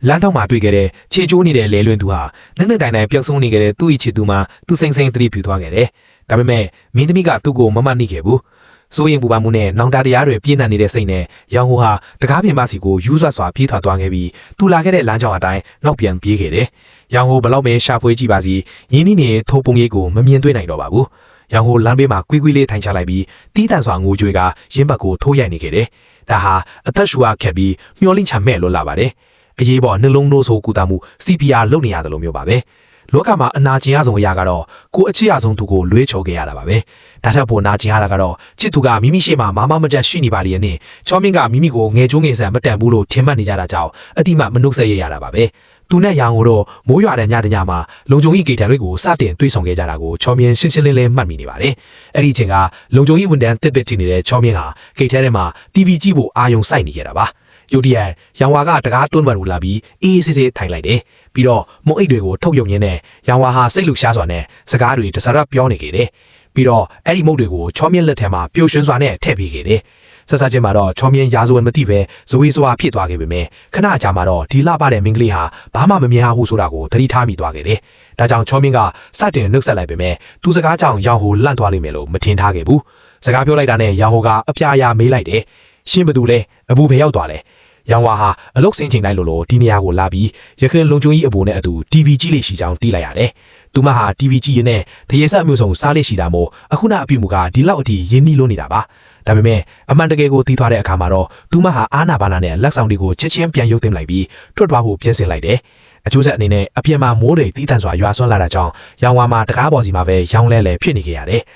လမ်းထောက်မှာတွေ့ခဲ့တဲ့ခြေကျိုးနေတဲ့လဲလွင်သူဟာလက်နဲ့တိုင်တိုင်ပျောက်ဆုံးနေခဲ့တဲ့သူ့၏ချစ်သူမှာသူစိမ့်စိမ့်သတိပြုသွားခဲ့တယ်။ဒါပေမဲ့မင်းသမီးကသူ့ကိုမမနှိခဲ့ဘူး။စိုးရင်ပူပန်မှုနဲ့နောင်တတရားတွေပြည့်နှံ့နေတဲ့စိတ်နဲ့ရောင်ဟိုဟာတကားပြင်မစီကိုယူးဆွတ်စွာပြေးထွက်သွားခဲ့ပြီးသူလာခဲ့တဲ့လမ်းကြောင်းအတိုင်းနောက်ပြန်ပြေးခဲ့တယ်။ရောင်ဟိုဘလောက်ပဲရှာဖွေကြည့်ပါစီရင်းနှီးနေတဲ့ထိုးပုံရိပ်ကိုမမြင်တွေ့နိုင်တော့ပါဘူး။ရောင်ဟိုလမ်းဘေးမှာကွီးကွီးလေးထိုင်ချလိုက်ပြီးတီးတန့်စွာငိုကြွေးကရင်းဘက်ကိုထိုးရိုက်နေခဲ့တယ်။ဒါဟာအသက်ရှူအားခက်ပြီးမျောလင့်ချမဲ့လွတ်လာပါတယ်။အရေးပေါ်နှလုံးနှိုးဆိုကူတာမှု CPR လုပ်နေရတယ်လို့မျိုးပါပဲ။လောကမှာအနာကျင်ရဆုံးအရာကတော့ကိုအချစ်ရဆုံးသူကိုလွှဲချော်ခဲ့ရတာပါပဲ။ဒါထက်ပိုနာကျင်ရတာကတော့ချစ်သူကမိမိရှေ့မှာမမတက်ရှိနေပါလေနဲ့ချောမင်းကမိမိကိုငယ်ကျိုးငယ်ဆန်မတန်ဘူးလို့ထင်မှတ်နေကြတာကြောင့်အတိမမနှုတ်ဆက်ရတာပါပဲ။သူနဲ့ရောင်ကိုတော့မိုးရွာတဲ့ညတညမှာလုံခြုံရေးဂိတ်ထန်တွေကိုစတင်တွေးဆောင်ခဲ့ကြတာကိုချောမင်းရှင်းရှင်းလင်းလင်းမှတ်မိနေပါတယ်။အဲ့ဒီချိန်ကလုံခြုံရေးဝန်ထမ်းတစ်ပစ်ထင်နေတဲ့ချောမင်းဟာဂိတ်ထဲမှာ TV ကြည့်ဖို့အာရုံစိုက်နေခဲ့တာပါ။ယူဒီယန်ရောင်ဝါကတကားတွန်းပန်လို့လာပြီးအေးဆေးဆေးထိုင်လိုက်တယ်။ပြီးတော့မုံအိတ်တွေကိုထုတ်ယုံရင်းနဲ့ရောင်ဝါဟာစိတ်လူရှားစွာနဲ့စကားတွေတစရပြောနေခဲ့တယ်။ပြီးတော့အဲ့ဒီမုတ်တွေကိုချောမြင့်လက်ထဲမှာပျော်ရွှင်စွာနဲ့ထည့်ပေးခဲ့တယ်။ဆက်စချင်းမှာတော့ချောမြင့်ရာဇဝင်မသိပဲဇဝေစွာဖြစ်သွားခဲ့ပေမဲ့ခဏကြာမှာတော့ဒီလှပတဲ့မင်းကလေးဟာဘာမှမမြင်ရဘူးဆိုတာကိုသတိထားမိသွားခဲ့တယ်။ဒါကြောင့်ချောမြင့်ကစတင်နှုတ်ဆက်လိုက်ပေမဲ့သူစကားကြောင့်ရောင်ဟိုလန့်သွားလိမ့်မယ်လို့မထင်ထားခဲ့ဘူး။စကားပြောလိုက်တာနဲ့ရောင်ဟိုကအပြာအရာမေးလိုက်တယ်။ရှင်းဘသူလဲအဘူဘယ်ရောက်သွားလဲ။ရောင်ဝါဟာအလုတ်စင်းချိန်တိုင်းလိုဒီနေရာကိုလာပြီးရခင်လုံချုံကြီးအပေါ်နဲ့အတူ TV ကြည့်လေရှိကြောင်းသိလိုက်ရတယ်။သူမဟာ TV ကြည့်ရင်းနဲ့တရေဆက်မျိုးစုံစားလေရှိတာမို့အခုနအပြုမှုကဒီလောက်အထိရင်းနှီးလို့နေတာပါ။ဒါပေမဲ့အမှန်တကယ်ကိုသိသွားတဲ့အခါမှာတော့သူမဟာအာနာဘာနာနဲ့လက်ဆောင်တွေကိုချက်ချင်းပြန်ရုပ်သိမ်းလိုက်ပြီးထွက်သွားဖို့ပြင်ဆင်လိုက်တယ်။အကျိုးဆက်အနေနဲ့အပြင်မှာမိုးတွေတီးတန့်စွာရွာဆွမ်းလာတာကြောင့်ရောင်ဝါမှာတကားပေါ်စီမှာပဲရောင်လဲလဲဖြစ်နေခဲ့ရတယ်။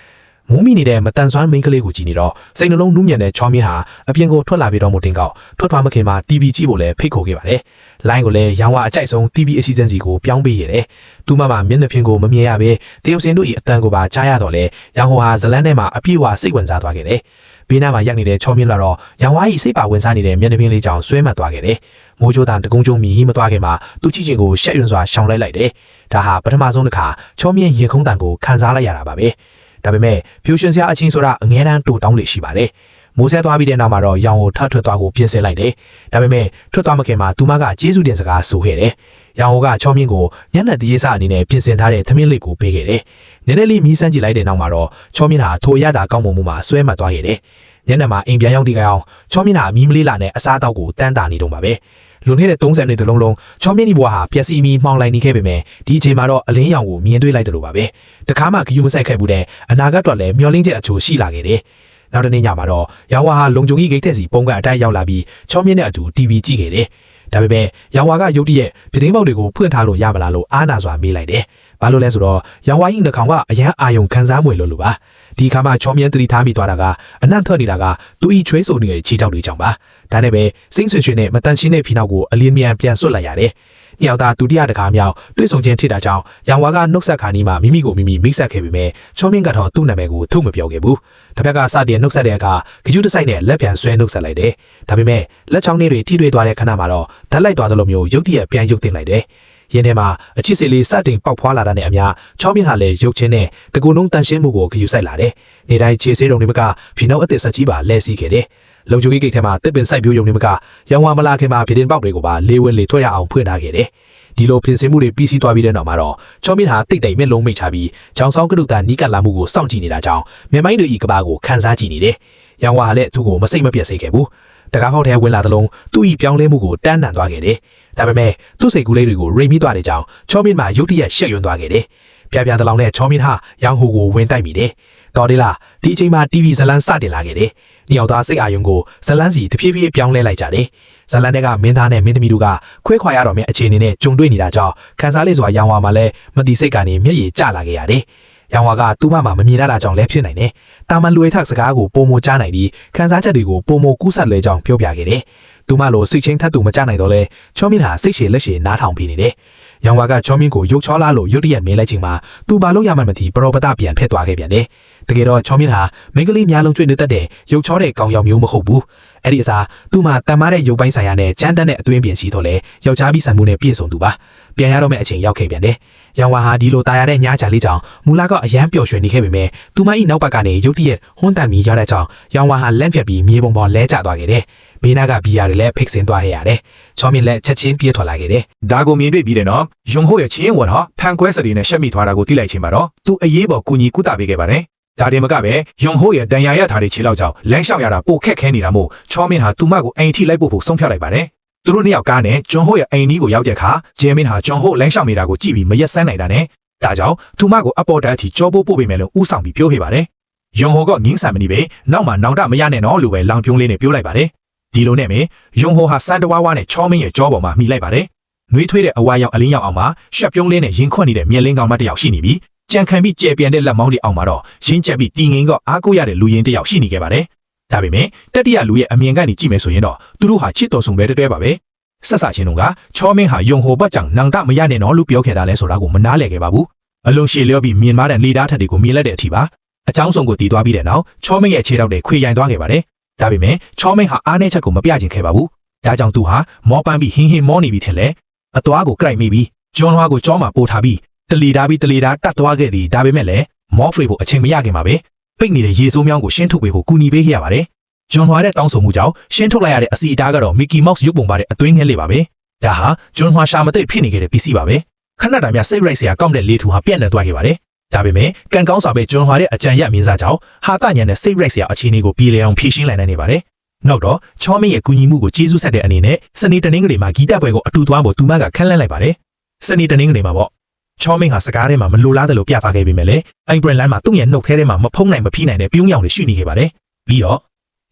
မူးမိနေတဲ့မတန်ဆွမ်းမိန်းကလေးကိုကြည့်နေတော့စိတ်နှလုံးနူးညံ့တဲ့ချောင်းမြင့်ဟာအပြင်ကိုထွက်လာပြီးတော့မတင်ကောက်ထွက်သွားမခင်မှာ TV ကြည့်ဖို့လည်းဖိတ်ခေါ်ခဲ့ပါတယ်။လိုင်းကိုလည်းရောင်ဝါအကြိုက်ဆုံး TV အစီအစဉ်စီကိုပြောင်းပေးခဲ့တယ်။သူမမှမျက်နှာပြင်ကိုမမြင်ရဘဲတရုတ်စင်တို့၏အတန်ကိုပါကြားရတော့လေရောင်ဟိုဟာဇလန်းထဲမှာအပြည့်အဝစိတ်ဝင်စားသွားခဲ့တယ်။ဘေးနားမှာရောက်နေတဲ့ချောင်းမြင့်လာတော့ရောင်ဝါ၏စိတ်ပါဝင်စားနေတဲ့မျက်နှာပြင်လေးကြောင့်ဆွဲမှတ်သွားခဲ့တယ်။မိုးကြိုးတန်တကုံကျုံမြည်ဟိမသွားခင်မှာသူ့ချီချင်းကိုရှက်ရွံ့စွာရှောင်လိုက်တယ်။ဒါဟာပထမဆုံးတစ်ခါချောင်းမြင့်ရေခုံးတန်ကိုခံစားလိုက်ရတာပါပဲ။ဒါပေမဲ့ဖြူရှင်စရာအချင်းဆိုတာအငဲတန်းတူတောင်းလေရှိပါတယ်။မိုးဆဲသွားပြီးတဲ့နောက်မှာတော့ရောင်ကိုထထွက်သွားကိုပြင်ဆင်လိုက်တယ်။ဒါပေမဲ့ထွက်သွားမခင်မှာသူမကကျေးဇူးတင်စကားဆိုခဲ့တယ်။ရောင်ကချောမြင့်ကိုညနေတရေစအနေနဲ့ပြင်ဆင်ထားတဲ့သမင်းလေးကိုပေးခဲ့တယ်။နည်းနည်းလေးမီးစမ်းကြည့်လိုက်တဲ့နောက်မှာတော့ချောမြင့်ဟာထိုအရသာကောင်းမွန်မှုမှာဆွဲမှတ်သွားခဲ့တယ်။ညနေမှာအိမ်ပြန်ရောက်ဒီကအောင်ချောမြင့်ဟာမီးမလေးလာနဲ့အစားအသောက်ကိုတန်းတာနေတော့ပါပဲ။လွန်ခဲ့တဲ့30နှစ်တလုံးလုံးချောမြင့်ဒီဘွားဟာပျက်စီးပြီးမှောင်လိုက်နေခဲ့ပေမဲ့ဒီအချိန်မှာတော့အလင်းရောင်ကိုမြင်တွေ့လိုက်တယ်လို့ပါပဲတခါမှဂယုမဆိုင်ခဲ့ဘူးတဲ့အနာဂတ်တော့လည်းမျောလင်းချက်အချို့ရှိလာခဲ့တယ်နောက်တနေ့ညမှာတော့ရောင်ဝါဟာလုံခြုံရေးဂိတ်သက်စီပုံကအတိုက်ရောက်လာပြီးချောမြင့်နဲ့အတူ TV ကြည့်ခဲ့တယ်ဒါပေမဲ့ရောင်ဝါကရုတ်တရက်ပြတင်းပေါက်တွေကိုဖွင့်ထားလို့ရမလားလို့အားနာစွာမေးလိုက်တယ်ဘာလို့လဲဆိုတော့ရောင်ဝါကြီးနှာခေါင်းကအရန်အာယုံခံစားမွေလို့ပါဒီခါမှချောမြင့်သတိထားမိသွားတာကအနံ့ထွက်နေတာကသူ့ဤချွေးဆိုနေတဲ့ခြေထောက်တွေကြောင့်ပါဒါနဲ့ပဲစိမ့်ဆွေဆွေနဲ့မတန်ရှင်းတဲ့ဖီနောက်ကိုအလင်းမြန်ပြန်ဆွတ်လိုက်ရတယ်ညောင်သားဒုတိယတခါမြောက်တွေ့ဆုံခြင်းဖြစ်တာကြောင့်ရောင်ဝါကနှုတ်ဆက်ခါနီးမှာမိမိကိုမိမိမိတ်ဆက်ခဲ့ပေမဲ့ချောမြင့်ကတော့သူ့နာမည်ကိုထုတ်မပြောခဲ့ဘူးတစ်ဖက်ကစတင်နှုတ်ဆက်တဲ့အခါဂကြူးတစိုက်နဲ့လက်ပြန်ဆွဲနှုတ်ဆက်လိုက်တယ်ဒါပေမဲ့လက်ချောင်းတွေထိတွေ့သွားတဲ့ခဏမှာတော့ဓာတ်လိုက်သွားသလိုမျိုးရုပ်တရက်ပြန်ရုပ်တင်လိုက်တယ်ရင်းထဲမှာအချစ်စေလေးစတင်ပေါက်ဖွာလာတာနဲ့အမျှချောင်းမြင့်ဟာလည်းရုပ်ချင်းနဲ့တကူလုံးတန်ရှင်းမှုကိုဂယူဆိုင်လာတယ်။နေတိုင်းခြေဆေးတုံတွေမကဖီနောက်အသစ်ဆက်ကြီးပါလဲစီးခဲ့တယ်။လုံခြုံရေးဂိတ်ထဲမှာတစ်ပင်စိုက်ပျိုးယုံတွေမကရောင်ဝါမလာခင်မှာဖီတင်ပေါက်တွေကိုပါလေးဝင်လေးထွက်ရအောင်ဖွင့်ထားခဲ့တယ်။ဒီလိုပြင်ဆင်မှုတွေပြီးစီးသွားပြီးတဲ့နောက်မှာတော့ချောင်းမြင့်ဟာတိတ်တိတ်မျက်လုံးမိတ်ချပြီးချောင်းဆောင်ကတုတန်နီးကပ်လာမှုကိုစောင့်ကြည့်နေတာကြောင့်မျက်မိုင်းတွေဤကဘာကိုခန်းစားကြည့်နေတယ်။ရောင်ဝါဟာလည်းသူ့ကိုမစိတ်မပြတ်စေခဲ့ဘူး။တကားဖောက်ထဲဝင်လာသလုံးသူ့ဤပြောင်းလဲမှုကိုတန်းနံသွားခဲ့တယ်။ဒါပေမဲ့သူ့စိတ်ကူးလေးတွေကိုရိမ်မိသွားတဲ့ကြောင့်ချောမင်းမှာရုတ်တရက်ရှက်ရွံ့သွားခဲ့တယ်။ပြပြတလောင်နဲ့ချောမင်းဟာရောင်ဟိုကိုဝင်တိုက်မိတယ်။တော်တယ်လားဒီအချိန်မှာ TV ဇလန်းစတင်လာခဲ့တယ်။ညောင်သားစိတ်အာယုံကိုဇလန်းစီတဖြည်းဖြည်းပြောင်းလဲလိုက်ကြတယ်။ဇလန်းတွေကမင်းသားနဲ့မင်းသမီးတို့ကခွဲခွာရတော့မယ့်အခြေအနေနဲ့ကြုံတွေ့နေတာကြောင့်ခန်းစားလေးစွာရောင်ဝါမှာလည်းမတိစိတ်ကနေမျက်ရည်ကျလာခဲ့ရတယ်။ရောင်ဝါကသူ့မမှာမမြင်ရတာကြောင့်လည်းဖြစ်နိုင်တယ်။တာမန်လွယ်ထက်စကားကိုပုံမကြားနိုင်ပြီးခန်းစားချက်တွေကိုပုံမကူးဆက်လဲကြောင်းပြောပြခဲ့တယ်။သူမလိုစိတ်ချင်းထပ်သူမကြနိုင်တော့လဲချောမင်းဟာစိတ်ရှည်လက်ရှည်နားထောင်ပြီးနေတယ်။ရောင်ဝါကချောမင်းကိုရုပ်ချောလာလို့ရုတ်တရက်မင်းလိုက်ချိန်မှာသူဘာလို့ရမှန်းမသိပရောပတပြန်ဖက်သွားခဲ့ပြန်တယ်။တကယ်တော့ချောမင်းဟာမိန်းကလေးများလုံးကျွေးနေတတ်တဲ့ရုပ်ချောတဲ့ကောင်ယောင်မျိုးမဟုတ်ဘူး။အဲ့ဒီအစားသူ့မှာတန်မားတဲ့ရုပ်ပိုင်းဆိုင်ရာနဲ့ကြမ်းတမ်းတဲ့အသွင်းပြင်ရှိတော့လဲယောက်ျားပြီးဆန်မှုနဲ့ပြည့်စုံသူပါ။ပြန်ရတော့မယ့်အချိန်ရောက်ခဲ့ပြန်တယ်။ရောင်ဝါဟာဒီလိုတာယာတဲ့ညချာလေးကြောင့်မူလာကအရန်ပျော်ရွှင်နေခဲ့ပေမဲ့သူမ၏နောက်ဘက်ကနေရုတ်တရက်ဟွန်းတန်မီရတဲ့ကြောင့်ရောင်ဝါဟာလန့်ဖြတ်ပြီးမြေပုံပေါ်လဲကျသွားခဲ့တယ်။ ဘေးနားကဘီယာတွေလည်းဖိတ်ဆင်းသွားခဲ့ရတယ်ချောမင်းလည်းချက်ချင်းပြေးထွက်လာခဲ့တယ် ဒါကိုမြင်တွေ့ပြီးတဲ့နောက်ယုံဟိုရဲ့ချင်းဝတ်ဟာဖန်ကွဲစရီနဲ့ရှက်မိသွားတာကိုသိလိုက်ချင်းပါတော့သူအရေးပေါ်ကူညီကုသပေးခဲ့ပါတယ်ဒါတင်မကပဲယုံဟိုရဲ့ဒဏ်ရာရထားတဲ့ခြေလောက်ကြောင့်လမ်းလျှောက်ရတာပိုခက်ခဲနေတာမို့ချောမင်းဟာသူမကိုအိမ်ထိလိုက်ဖို့ဆုံးဖြတ်လိုက်ပါတယ်သူတို့နှစ်ယောက်ကားနဲ့ဂျွန်ဟိုရဲ့အိမ်နီးကိုရောက်တဲ့အခါဂျယ်မင်းဟာဂျွန်ဟိုလမ်းလျှောက်နေတာကိုကြည့်ပြီးမရက်စမ်းနိုင်တာနဲ့ဒါကြောင့်သူမကိုအပေါ်တန်းအထိကြောပိုးပို့ပေးမယ်လို့ဥဆောင်ပြီးပြောခဲ့ပါတယ်ယုံဟိုကငင်းဆန်မနေပဲနောက်မှနောင်တမရနဲ့နော်လို့ပဲလောင်ပြုံးလေးနဲ့ပြောလိုက်ပါတယ်ဒီလိုနဲ့ပဲယုံဟိုဟာစန်တဝါဝါနဲ့ချောမင်းရဲ့ကြောပေါ်မှာမိလိုက်ပါတယ်နှွေးထွေးတဲ့အဝါရောက်အလင်းရောက်အောင်မှာရှက်ပြုံးလေးနဲ့ရင်ခွက်နေတဲ့မြက်လင်းကောင်မတစ်ယောက်ရှိနေပြီးကြံခံပြီးကျေပြန်တဲ့လက်မောင်းတွေအောင်မှာတော့ရင်းချက်ပြီးတီငင်ကအားကိုးရတဲ့လူရင်းတစ်ယောက်ရှိနေခဲ့ပါတယ်ဒါပေမဲ့တတိယလူရဲ့အမြင်ကနေကြည့်မယ်ဆိုရင်တော့သူတို့ဟာချစ်တော်ဆုံပဲတွဲပါပဲဆက်ဆချင်းတို့ကချောမင်းဟာယုံဟိုဘက်ကြောင့်နောင်တမရနဲ့နော်လို့ပြောခဲ့တာလဲဆိုတာကိုမနားလည်ခဲ့ပါဘူးအလုံးရှည်လျောပြီးမြင်မာတဲ့လေဓာတ်ထက်တွေကိုမြင်လက်တဲ့အထိပါအကြောင်းစုံကိုတည်သွားပြီးတဲ့နောက်ချောမင်းရဲ့ခြေထောက်တွေခွေရိုင်သွားခဲ့ပါတယ်ဒါပေမဲ့ချောမင်းဟာအားနည်းချက်ကိုမပြချင်ခဲ့ပါဘူးဒါကြောင့်သူဟာမောပန်းပြီးဟင်းဟင်းမောနေပြီထင်လေအသွားကိုကြိုက်မိပြီးဂျွန်ဟွာကိုကြောမှာပို့ထားပြီးတလီဓာပြီးတလီဓာတတ်သွားခဲ့သည်ဒါပေမဲ့လည်းမော့ဖရီကိုအချိန်မရခင်ပါပဲပိတ်နေတဲ့ရေစိုးမြောင်းကိုရှင်းထုတ်ပေးဖို့ကူညီပေးခဲ့ရပါတယ်ဂျွန်ဟွာတဲ့တောင်းဆိုမှုကြောင့်ရှင်းထုတ်လိုက်ရတဲ့အစီအတားကတော့မီကီမောက်စ်ရုပ်ပုံပါတဲ့အသွေးငှက်လေးပါပဲဒါဟာဂျွန်ဟွာရှာမသိဖြစ်နေခဲ့တဲ့ပစ္စည်းပါပဲခဏတာများစိတ်ရိုက်စရာကောင်းတဲ့လေထူဟာပြန့်နှံ့သွားခဲ့ပါတယ်ဒါပေမဲ့ကန်ကောင်းစွာပဲဂျွန်ဟွာတဲ့အကြံရမြင်စားကြောင့်ဟာတညံနဲ့စိတ်ရိုက်စရာအခြေအနေကိုပြေလည်အောင်ဖြေရှင်းနိုင်နေပါတယ်နောက်တော့ချောမင်းရဲ့ကူညီမှုကိုကျေးဇူးဆက်တဲ့အနေနဲ့စနေတနင်္ဂနွေမှာဂီတပွဲကိုအတူသွားဖို့သူမကခန့်လန့်လိုက်ပါတယ်စနေတနင်္ဂနွေမှာပေါ့ချောမင်းဟာစကားထဲမှာမလိုလားသလိုပြသခဲ့ပေမဲ့လည်းအိမ်ဘရန်လန်မှာသူ့ရဲ့နှုတ်ထဲထဲမှာမဖုံးနိုင်မဖိနိုင်တဲ့ပြုံးရောင်တွေရှိနေခဲ့ပါတယ်ပြီးတော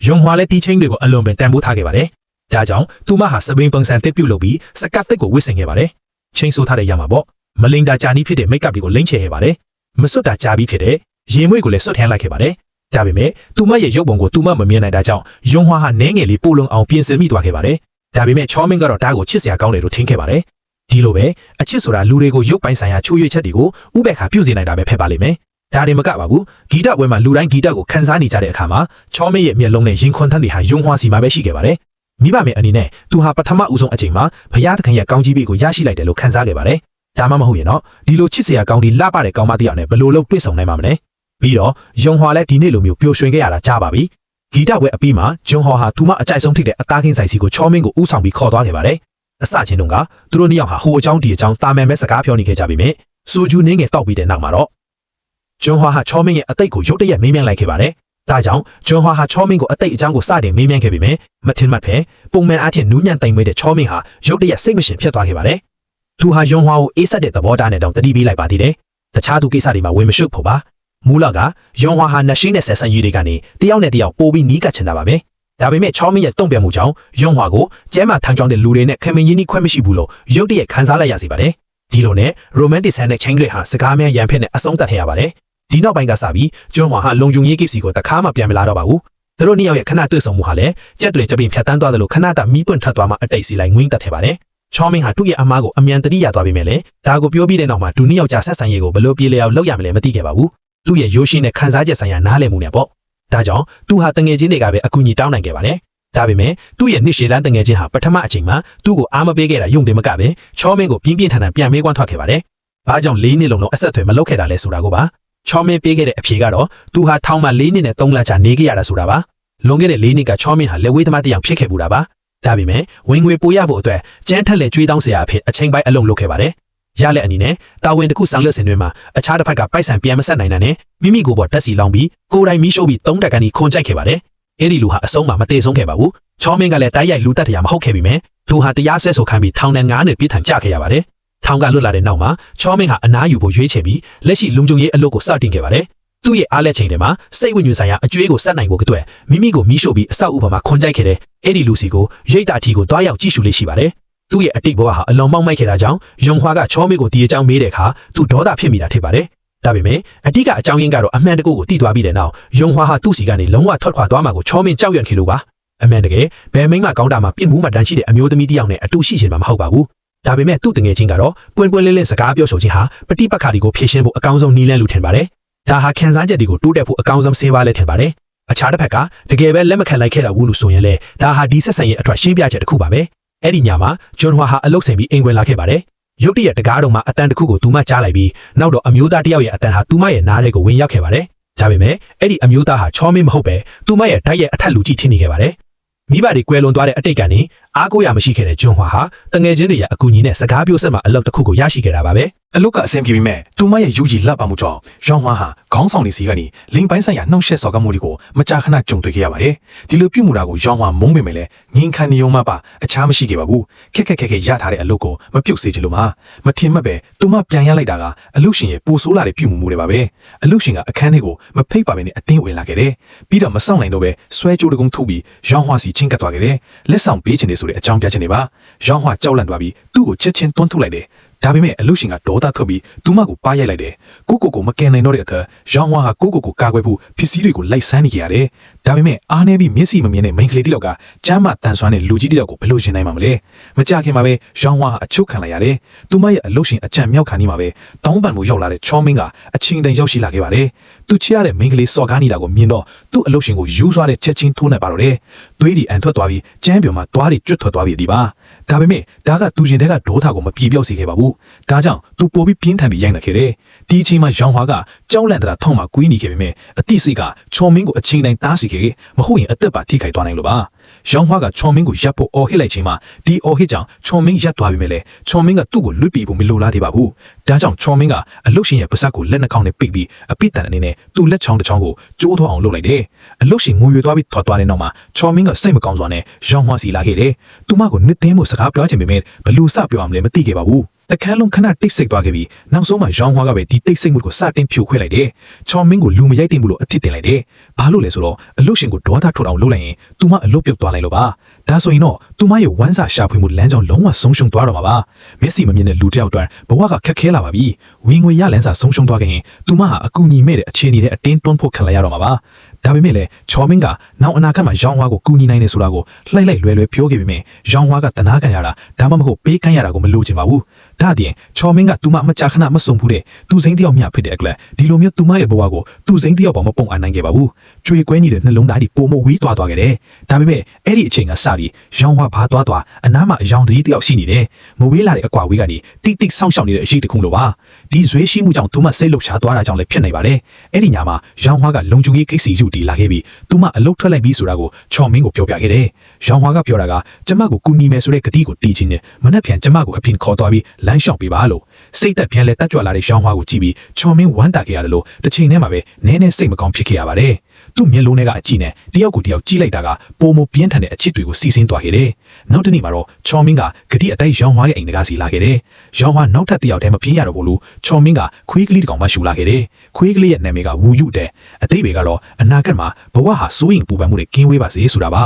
့ယွန်ဟွာလည်းတီချင်းတွေကိုအလွန်ပင်တန်ဖိုးထားခဲ့ပါတယ်ဒါကြောင့်သူမဟာစပင်းပုံစံတစ်ပြုတ်လုပ်ပြီးစကတ်တစ်ကိုဝစ်ဆင်ခဲ့ပါတယ်ချင်းဆိုးထားတဲ့ရမှာပေါ့မလိန်တာကြာနီးဖြစ်တဲ့မိတ်ကပ်တွေကိုလိမ့်ချခဲ့ပါတယ်မစွတ်တာကြာပြီးဖြစ်တဲ့ရေမွေးကိုလည်းစွတ်ထမ်းလိုက်ခဲ့ပါတယ်ဒါပေမဲ့သူမရဲ့ရုပ်ပုံကိုသူမမမြင်နိုင်တာကြောင့်ယွန်ဟွာဟာနည်းငယ်လေးပိုလုံအောင်ပြင်ဆင်မိသွားခဲ့ပါတယ်ဒါပေမဲ့ချောမင်းကတော့ဒါကိုချစ်စရာကောင်းတယ်လို့ထင်ခဲ့ပါတယ်ဒီလိုပဲအချစ်ဆိုတာလူတွေကိုရုပ်ပိုင်းဆိုင်ရာချိုးရွေ့ချက်တွေကိုဥပက္ခပြုစေနိုင်တာပဲဖြစ်ပါလိမ့်မယ်ဒါတင်မကပါဘူးဂီတပွဲမှာလူတိုင်းဂီတကိုခန်းစားနေကြတဲ့အခါမှာချောမင်းရဲ့မျက်လုံးနဲ့ရင်ခွန်ထန်းတွေဟာယွန်ဟွာစီမှာပဲရှိခဲ့ပါတယ်မိဘမေအနေနဲ့သူဟာပထမဦးဆုံးအချိန်မှာဘုရားသခင်ရဲ့ကောင်းကြီးပေးကိုရရှိလိုက်တယ်လို့ခန်းစားခဲ့ပါတယ်ဒါမှမဟုတ်ရင်တော့ဒီလိုချစ်စရာကောင်းဒီလှပတဲ့ကောင်းမတစ်ယောက်နဲ့ဘယ်လိုလုပ်တွေ့ဆုံနိုင်မှာမလဲပြီးတော့ယွန်ဟွာလည်းဒီနေ့လိုမျိုးပျော်ရွှင်ခဲ့ရတာကြားပါပြီဂီတပွဲအပြီးမှာဂျွန်ဟွာဟာသူမအကြိုက်ဆုံးထိတဲ့အသားခင်းဆိုင်စီကိုချောမင်းကိုဥဆောင်ပြီးခေါ်သွားခဲ့ပါတယ်အစချင်းတုန်းကသူတို့နှစ်ယောက်ဟာဟိုအကြောင်းဒီအကြောင်းတာမန်ပဲစကားပြောနေခဲ့ကြပြီမြဲစူဂျူနင်းငယ်တောက်ပြီးတဲ့နောက်မှာတော့ဂျွန်ဟွာဟာချောမင်းရဲ့အသိကိုရုတ်တရက်မေးမြန်းလိုက်ခဲ့ပါတယ်ဒါကြောင့်ဂျွန်ဟွာဟာချောမင်းကိုအသိအကြောင်းကိုစတင်မေးမြန်းခဲ့ပြီမြဲမထင်မှတ်ဖဲပုံမှန်အားဖြင့်နူးညံ့တိုင်မွေးတဲ့ချောမင်းဟာရုတ်တရက်စိတ်မရှင်ဖြစ်သွားခဲ့ပါတယ်သူဟာယွန်ဟွာကိုအေးဆက်တဲ့သဘောထားနဲ့တောင်တတိပေးလိုက်ပါသေးတယ်တခြားသူကိစ္စတွေမှာဝင်မရှုပ်ဖို့ပါမူလကယွန်ဟွာဟာနရှိနဲ့ဆက်ဆံရေးတွေကနေတယောက်နဲ့တယောက်ပို့ပြီးနီးကပ်ချင်တာပါပဲဒါပေမဲ့ချောမင်းရဲ့တုံ့ပြန်မှုကြောင့်ယွန်ဟွာကိုကျဲမှထန်းချောင်းတဲ့လူတွေနဲ့ခင်မင်းရင်းနှီးခွဲမရှိဘူးလို့ရုတ်တရက်ခန်းစားလိုက်ရစီပါတယ်ဒီလိုနဲ့ romantic ဆန်တဲ့ချင်းတွေဟာစကားများရန်ဖက်နဲ့အဆုံးသတ်ထရပါတယ်ဒီနောက်ပိုင်းကစပြီးဂျွန်ဟွာဟာလုံခြုံရေးကိစ္စကိုတခါမှပြန်မလာတော့ပါဘူးသူတို့နှစ်ယောက်ရဲ့ခဏတွေ့ဆုံမှုဟာလည်းကြက်တွေကြပင်ဖြတ်တန်းသွားတယ်လို့ခဏတာမီးပွင့်ထွက်သွားမှအတိတ်စီလိုက်ငွင်းတက်ခဲ့ပါတယ်ချောမင်းဟာသူ့ရဲ့အမားကိုအမြန်တတိယသွားပြီးမြဲလေဒါကိုပြောပြီးတဲ့နောက်မှာဒူနှစ်ယောက်ကြာဆက်ဆံရေးကိုဘယ်လိုပြေလည်အောင်လုပ်ရမလဲမသိခဲ့ပါဘူးသူ့ရဲ့ရိုးရှင်းတဲ့ခန်းစားချက်ဆိုင်ရာနားလည်မှုနဲ့ပေါ့ဒါကြောင့်သူဟာတငယ်ချင်းတွေကပဲအကူအညီတောင်းနိုင်ခဲ့ပါတယ်ဒါပေမဲ့သူ့ရဲ့နှစ်ရှည်လန်းတငယ်ချင်းဟာပထမအချိန်မှာသူ့ကိုအားမပေးခဲ့တာယုံတယ်မကပဲချောမင်းကိုပြင်းပြင်းထန်ထန်ပြန်မေးခွန်းထွက်ခဲ့ပါတယ်ဘာကြောင့်၄နှစ်လုံးလုံးအဆက်အသွယ်မလုပ်ခဲ့တာလဲဆိုတာကိုပါချောမင်းပေးခဲ့တဲ့အဖြေကတော့သူဟာထောင်မှာ၄နှစ်နဲ့၃လကြာနေခဲ့ရတာဆိုတာပါလွန်ခဲ့တဲ့၄နှစ်ကချောမင်းဟာလက်ဝဲသမားတစ်ယောက်ဖြစ်ခဲ့ပူတာပါဒါပေမဲ့ဝင်ငွေပိုရဖို့အတွက်ကျန်းထက်လက်ကျွေးတောင်းစရာအဖြစ်အချိန်ပိုင်းအလုံးလုပ်ခဲ့ပါတယ်ရလက်အနေနဲ့တာဝန်တစ်ခုဆောင်ရွက်စင်တွေမှာအခြားတစ်ဖက်ကပိုက်ဆံပြန်မဆက်နိုင်တဲ့နဲ့မိမိကိုယ်ပေါ်တက်စီလောင်းပြီးကိုယ်တိုင်မီးရှို့ပြီး၃တက်ကန်ကြီးခွန်ကြိုက်ခဲ့ပါတယ်အဲ့ဒီလူဟာအဆုံးမှာမသေးဆုံးခဲ့ပါဘူးချောမင်းကလည်းတိုက်ရိုက်လူတက်တရားမဟုတ်ခဲ့ပြီမဲ့သူဟာတရားစွဲဆိုခံပြီးထောင်နဲ့9နှစ်ပြစ်ဒဏ်ကျခဲ့ရပါတယ်ထောင်ကလွတ်လာတဲ့နောက်မှာချောမင်းဟာအနားယူဖို့ရွေးချယ်ပြီးလက်ရှိလုံခြုံရေးအလုပ်ကိုစတင်ခဲ့ပါတယ်သူ့ရဲ့အားလက်ချိန်တွေမှာစိတ်ဝိညာဉ်ဆိုင်ရာအကျွေးကိုဆက်နိုင်ဖို့အတွက်မိမိကိုမီးရှို့ပြီးအဆောက်အဦပေါ်မှာခွန်ကြိုက်ခဲ့တဲ့အဲ့ဒီလူစီကိုရိတ်တာထီကိုတွားရောက်ကြည့်ရှုလေးရှိပါတယ်သူ့ရဲ့အတိတ်ဘဝဟာအလွန်မောက်မိုက်ခဲ့တာကြောင့်ယွန်ဟွာကချောမင်းကိုဒီအကြောင်းမေးတဲ့အခါသူဒေါသဖြစ်မိတာဖြစ်ပါတယ်ဒါပေမဲ့အတိကအကြောင်းရင်းကတော့အမှန်တကူကိုသိသွားပြီးတဲ့နောက်ယွန်ဟွာဟာသူ့စီကနေလုံးဝထွက်ခွာသွားမှာကိုချောမင်းကြောက်ရွံ့ခဲ့လို့ပါအမှန်တကယ်ဘယ်မိန်းမကောင်းတာမှပြစ်မှုမှတန်းရှိတဲ့အမျိုးသမီးတစ်ယောက်နဲ့အတူရှိချင်မှာမဟုတ်ပါဘူးဒါပေမဲ့သူ့တငယ်ချင်းကတော့ပွင့်ပွင့်လင်းလင်းစကားပြောဆိုခြင်းဟာပဋိပက္ခတွေကိုဖြေရှင်းဖို့အကောင်းဆုံးနည်းလမ်းလို့ထင်ပါတယ်ဒါဟာခံစားချက်တွေကိုတိုးတက်ဖို့အကောင်းဆုံးဆေးပါလဲထင်ပါတယ်အခြားတစ်ဖက်ကတကယ်ပဲလက်မခံလိုက်ခဲ့တာဘူးလို့ဆိုရင်လေဒါဟာဒီဆက်ဆံရေးအတွက်ရှင်းပြချက်တစ်ခုပါပဲအဲ့ဒီညမှာဂျွန်ဟွာဟာအလုတ်ဆင်ပြီးအိမ်ဝင်လာခဲ့ပါတယ်ရုတ်တရက်တကားတော်မှာအတန်တစ်ခုကိုသူမကြားလိုက်ပြီးနောက်တော့အမျိုးသားတစ်ယောက်ရဲ့အတန်ဟာသူမရဲ့နားထဲကိုဝင်ရောက်ခဲ့ပါတယ်ဒါပေမဲ့အဲ့ဒီအမျိုးသားဟာချောမင်းမဟုတ်ပဲသူမရဲ့ဓာတ်ရဲ့အထက်လူကြီးထင်နေခဲ့ပါတယ် မိဘတွေကွယ်လွန်သွားတဲ့အတိတ်ကနေအားကိုးရမရှိခဲ့တဲ့ဂျွန်ဟွာဟာတငယ်ချင်းတွေရဲ့အကူအညီနဲ့စကားပြောဆက်မှာအလုပ်တစ်ခုကိုရရှိခဲ့တာပါပဲအလုတ်ကအဆင်ပြေပေမဲ့သူမရဲ့ယူကြီးလှပမှုကြောင့်ရောင်းဝါဟာခေါင်းဆောင်နေစီကနေလိန်ပိုင်းဆိုင်ရာနှောက်ယှက်စော်ကားမှုတွေကိုမကြာခဏကြုံတွေ့ခဲ့ရပါတယ်ဒီလိုပြုမှုတာကိုရောင်းဝါမုန်းပေမဲ့လည်းငင်းခံနေုံမှပါအခြားမရှိခဲ့ပါဘူးခက်ခက်ရထားတဲ့အလုတ်ကိုမပြုတ်စေချင်လို့မှမထင်မှတ်ပဲသူမပြန်ရလိုက်တာကအလုရှင်ရဲ့ပိုဆိုးလာတဲ့ပြုမှုတွေပါပဲအလုရှင်ကအခန်းထဲကိုမဖိတ်ပါဘဲနဲ့အတင်းဝင်လာခဲ့တယ်ပြီးတော့မဆောင်နိုင်တော့ပဲဆွဲကြိုးတကုံထုတ်ပြီးရောင်းဝါစီချင်းကပ်သွားခဲ့တယ်လက်ဆောင်ပေးခြင်းတွေဆိုတဲ့အကြောင်းပြချက်တွေပါရောင်းဝါကြောက်လန့်သွားပြီးသူ့ကိုချက်ချင်းတွန်းထုတ်လိုက်တယ်ဒါပေမဲ့အလုရှင်ကဒေါသထွက်ပြီးသူမကိုပါရိုက်လိုက်တယ်ကိုမကင်နိုင်တော့တဲ့အထက်ရောင်းဝါဟာကိုကာကွယ်ဖို့ပစ္စည်းတွေကိုလိုက်ဆန်းနေကြရတယ်ဒါပေမဲ့အားနေပြီးမျက်စိမမြင်တဲ့မိန်းကလေးတစ်ယောက်ကကျမ်းမာတန်ဆွမ်းတဲ့လူကြီးတစ်ယောက်ကိုဘယ်လိုရှင်းနိုင်မှာမလဲမကြခင်မှာပဲရောင်းဝါဟာအချုပ်ခံလိုက်ရတယ်သူမရဲ့အလုရှင်အကြံမြောက်ခံနေမှာပဲတောင်းပန်မှုရောက်လာတဲ့ချောမင်းကအချင်းတိုင်ရောက်ရှိလာခဲ့ပါတယ်သူချရတဲ့မိန်းကလေးစော်ကားနေတာကိုမြင်တော့သူ့အလုရှင်ကိုယူဆွားတဲ့ချက်ချင်းထိုးနှက်ပါတော့တယ်သွေးဒီအန်ထွက်သွားပြီးကျမ်းပြုံမှာသွားတွေကျွတ်ထွက်သွားပြီဒီပါဒါပေမဲ့ဒါကသူရင်တဲ့ကဒေါသကိုမပြေပြောက်စေခဲ့ပါဘူးဒါကြောင့်သူပိုပြီးပြင်းထန်ပြီးရိုက်နှက်ခဲ့တယ်ဒီအချိန်မှာရောင်ဟွာကကြောက်လန့်တဲ့ထောင်းမှာကွေးနေခဲ့ပေမဲ့အတိစိတ်ကချော်မင်းကိုအချိန်တိုင်းတားစီခဲ့မဟုတ်ရင်အသက်ပါထိခိုက်သွားနိုင်လို့ပါရောင်ဟွာကချော်မင်းကိုရပ်ဖို့အော်ဟစ်လိုက်ချိန်မှာဒီအော်ဟစ်ကြောင့်ချော်မင်းရပ်သွားပြီမဲ့လေချော်မင်းကသူ့ကိုလွတ်ပြီးဖို့မလိုလားသေးပါဘူးဒါကြောင့်ချော်မင်းကအလုရှင်ရဲ့ပါးစပ်ကိုလက်နှာခေါင်းနဲ့ပိတ်ပြီးအပိတန်အနေနဲ့သူ့လက်ချောင်းတစ်ချောင်းကိုကျိုးသွားအောင်လုပ်လိုက်တယ်အလုရှင်ငိုရွေသွားပြီးထွက်သွားတဲ့နောက်မှာချော်မင်းကစိတ်မကောင်းစွာနဲ့ရောင်ဟွာစီလာခဲ့တယ်သူမကိုနစ်သိမ်းဖို့စကားပြောချင်ပေမဲ့ဘလို့စပြောအောင်လဲမသိခဲ့ပါဘူးတခါလုံးခဏတိတ်ဆိတ်သွားခဲ့ပြီးနောက်ဆုံးမှရောင်းဟွာကပဲဒီတိတ်ဆိတ်မှုကိုစတင်ဖြိုခွဲလိုက်တယ်။ချော်မင်းကိုလူမရိုက်တင်ဘူးလို့အထစ်တင်လိုက်တယ်။ဘာလို့လဲဆိုတော့အလုရှင်ကိုဒေါသထွက်အောင်လုပ်လိုက်ရင်သူမအလုပြုတ်သွားလိုက်လို့ပါ။ဒါဆိုရင်တော့သူမရဲ့ဝမ်းစာရှာဖွေမှုလမ်းကြောင်းလုံးဝဆုံးရှုံးသွားတော့မှာပါ။မျက်စိမမြင်တဲ့လူတစ်ယောက်အတွက်ဘဝကခက်ခဲလာပါပြီ။ဝင်ငွေရလန်းစာဆုံးရှုံးသွားခဲ့ရင်သူမဟာအကူအညီမဲ့တဲ့အခြေအနေနဲ့အတင်းတွန်းဖို့ခံလိုက်ရတော့မှာပါ။ဒါပေမဲ့လည်းချော်မင်းကနောက်အနာဂတ်မှာရောင်းဝါကိုကူညီနိုင်နေဆိုတာကိုလှိုက်လွယ်ပြောခဲ့ပေမဲ့ရောင်းဝါကတနာခံရတာဒါမှမဟုတ်ပေးကမ်းရတာကိုမလိုချင်ပါဘူး။ဒါအပြင်ချော်မင်းကသူမမကြာခဏမစုံဘူးတဲ့သူစိမ့်တယောက်မျှဖြစ်တဲ့အတွက်ဒီလိုမျိုးသူမရဲ့ဘဝကိုသူစိမ့်တယောက်ပေါ်မပုံအနိုင်ခဲ့ပါဘူး။ကြွေကွဲနေတဲ့နှလုံးသားတွေပုံမဝီးသွားခဲ့တယ်။ဒါပေမဲ့အဲ့ဒီအချိန်ကစပြီးရောင်းဝါဘာသွားအနားမှာအယောင်တကြီးတယောက်ရှိနေတယ်။မဝေးလာတဲ့အကွာဝေးကနေတိတ်ဆောင်းရှောင်နေတဲ့အရှိတစ်ခုလိုပါ။ဒီဇွေးရှိမှုကြောင့်သူမစိတ်လှုပ်ရှားသွားတာကြောင့်လည်းဖြစ်နိုင်ပါတယ်။အဲ့ဒီညမှာရောင်းဝါကလုံခြုံရေးကိစ္စယူတီလာခဲ့ပြီးသူမအလုတ်ထွက်လိုက်ပြီးဆိုတာကိုချော်မင်းကိုပြောပြခဲ့တယ်။ရောင်ဟွာကပြောတာကကျမကိုကူညီမယ်ဆိုတဲ့ကတိကိုတီးချင်းနဲ့မနှက်ပြန်ကျမကိုအပြင်ခေါ်သွားပြီးလမ်းလျှောက်ပေးပါလို့စိတ်သက်ပြန်လဲတက်ကြွလာတဲ့ရောင်ဟွာကိုကြည့်ပြီးချော်မင်းဝမ်းတာခဲ့ရတယ်လို့တစ်ချိန်တည်းမှာပဲနည်းနည်းစိတ်မကောင်းဖြစ်ခဲ့ရပါတယ်။သူ့မျက်လုံးထဲကအကြည့်နဲ့တယောက်ကိုတယောက်ကြည့်လိုက်တာကပုံမပြင်းထန်တဲ့အချစ်တွေကိုစီးဆင်းသွားခဲ့တယ်။နောက်တစ်နေ့မှာတော့ချော်မင်းကဂတိအတိုက်ရောင်ဟွာရဲ့အိမ်တကားစီလာခဲ့တယ်။ရောင်ဟွာနောက်ထပ်တယောက်တည်းမပြေးရတော့ဘူးလို့ချော်မင်းကခွေးကလေးတစ်ကောင်မှရှူလာခဲ့တယ်။ခွေးကလေးရဲ့နာမည်ကဝူယုတဲ့အတိတ်တွေကတော့အနာဂတ်မှာဘဝဟာစိုးရင်ပူပန်မှုတွေကင်းဝေးပါစေဆိုတာပါ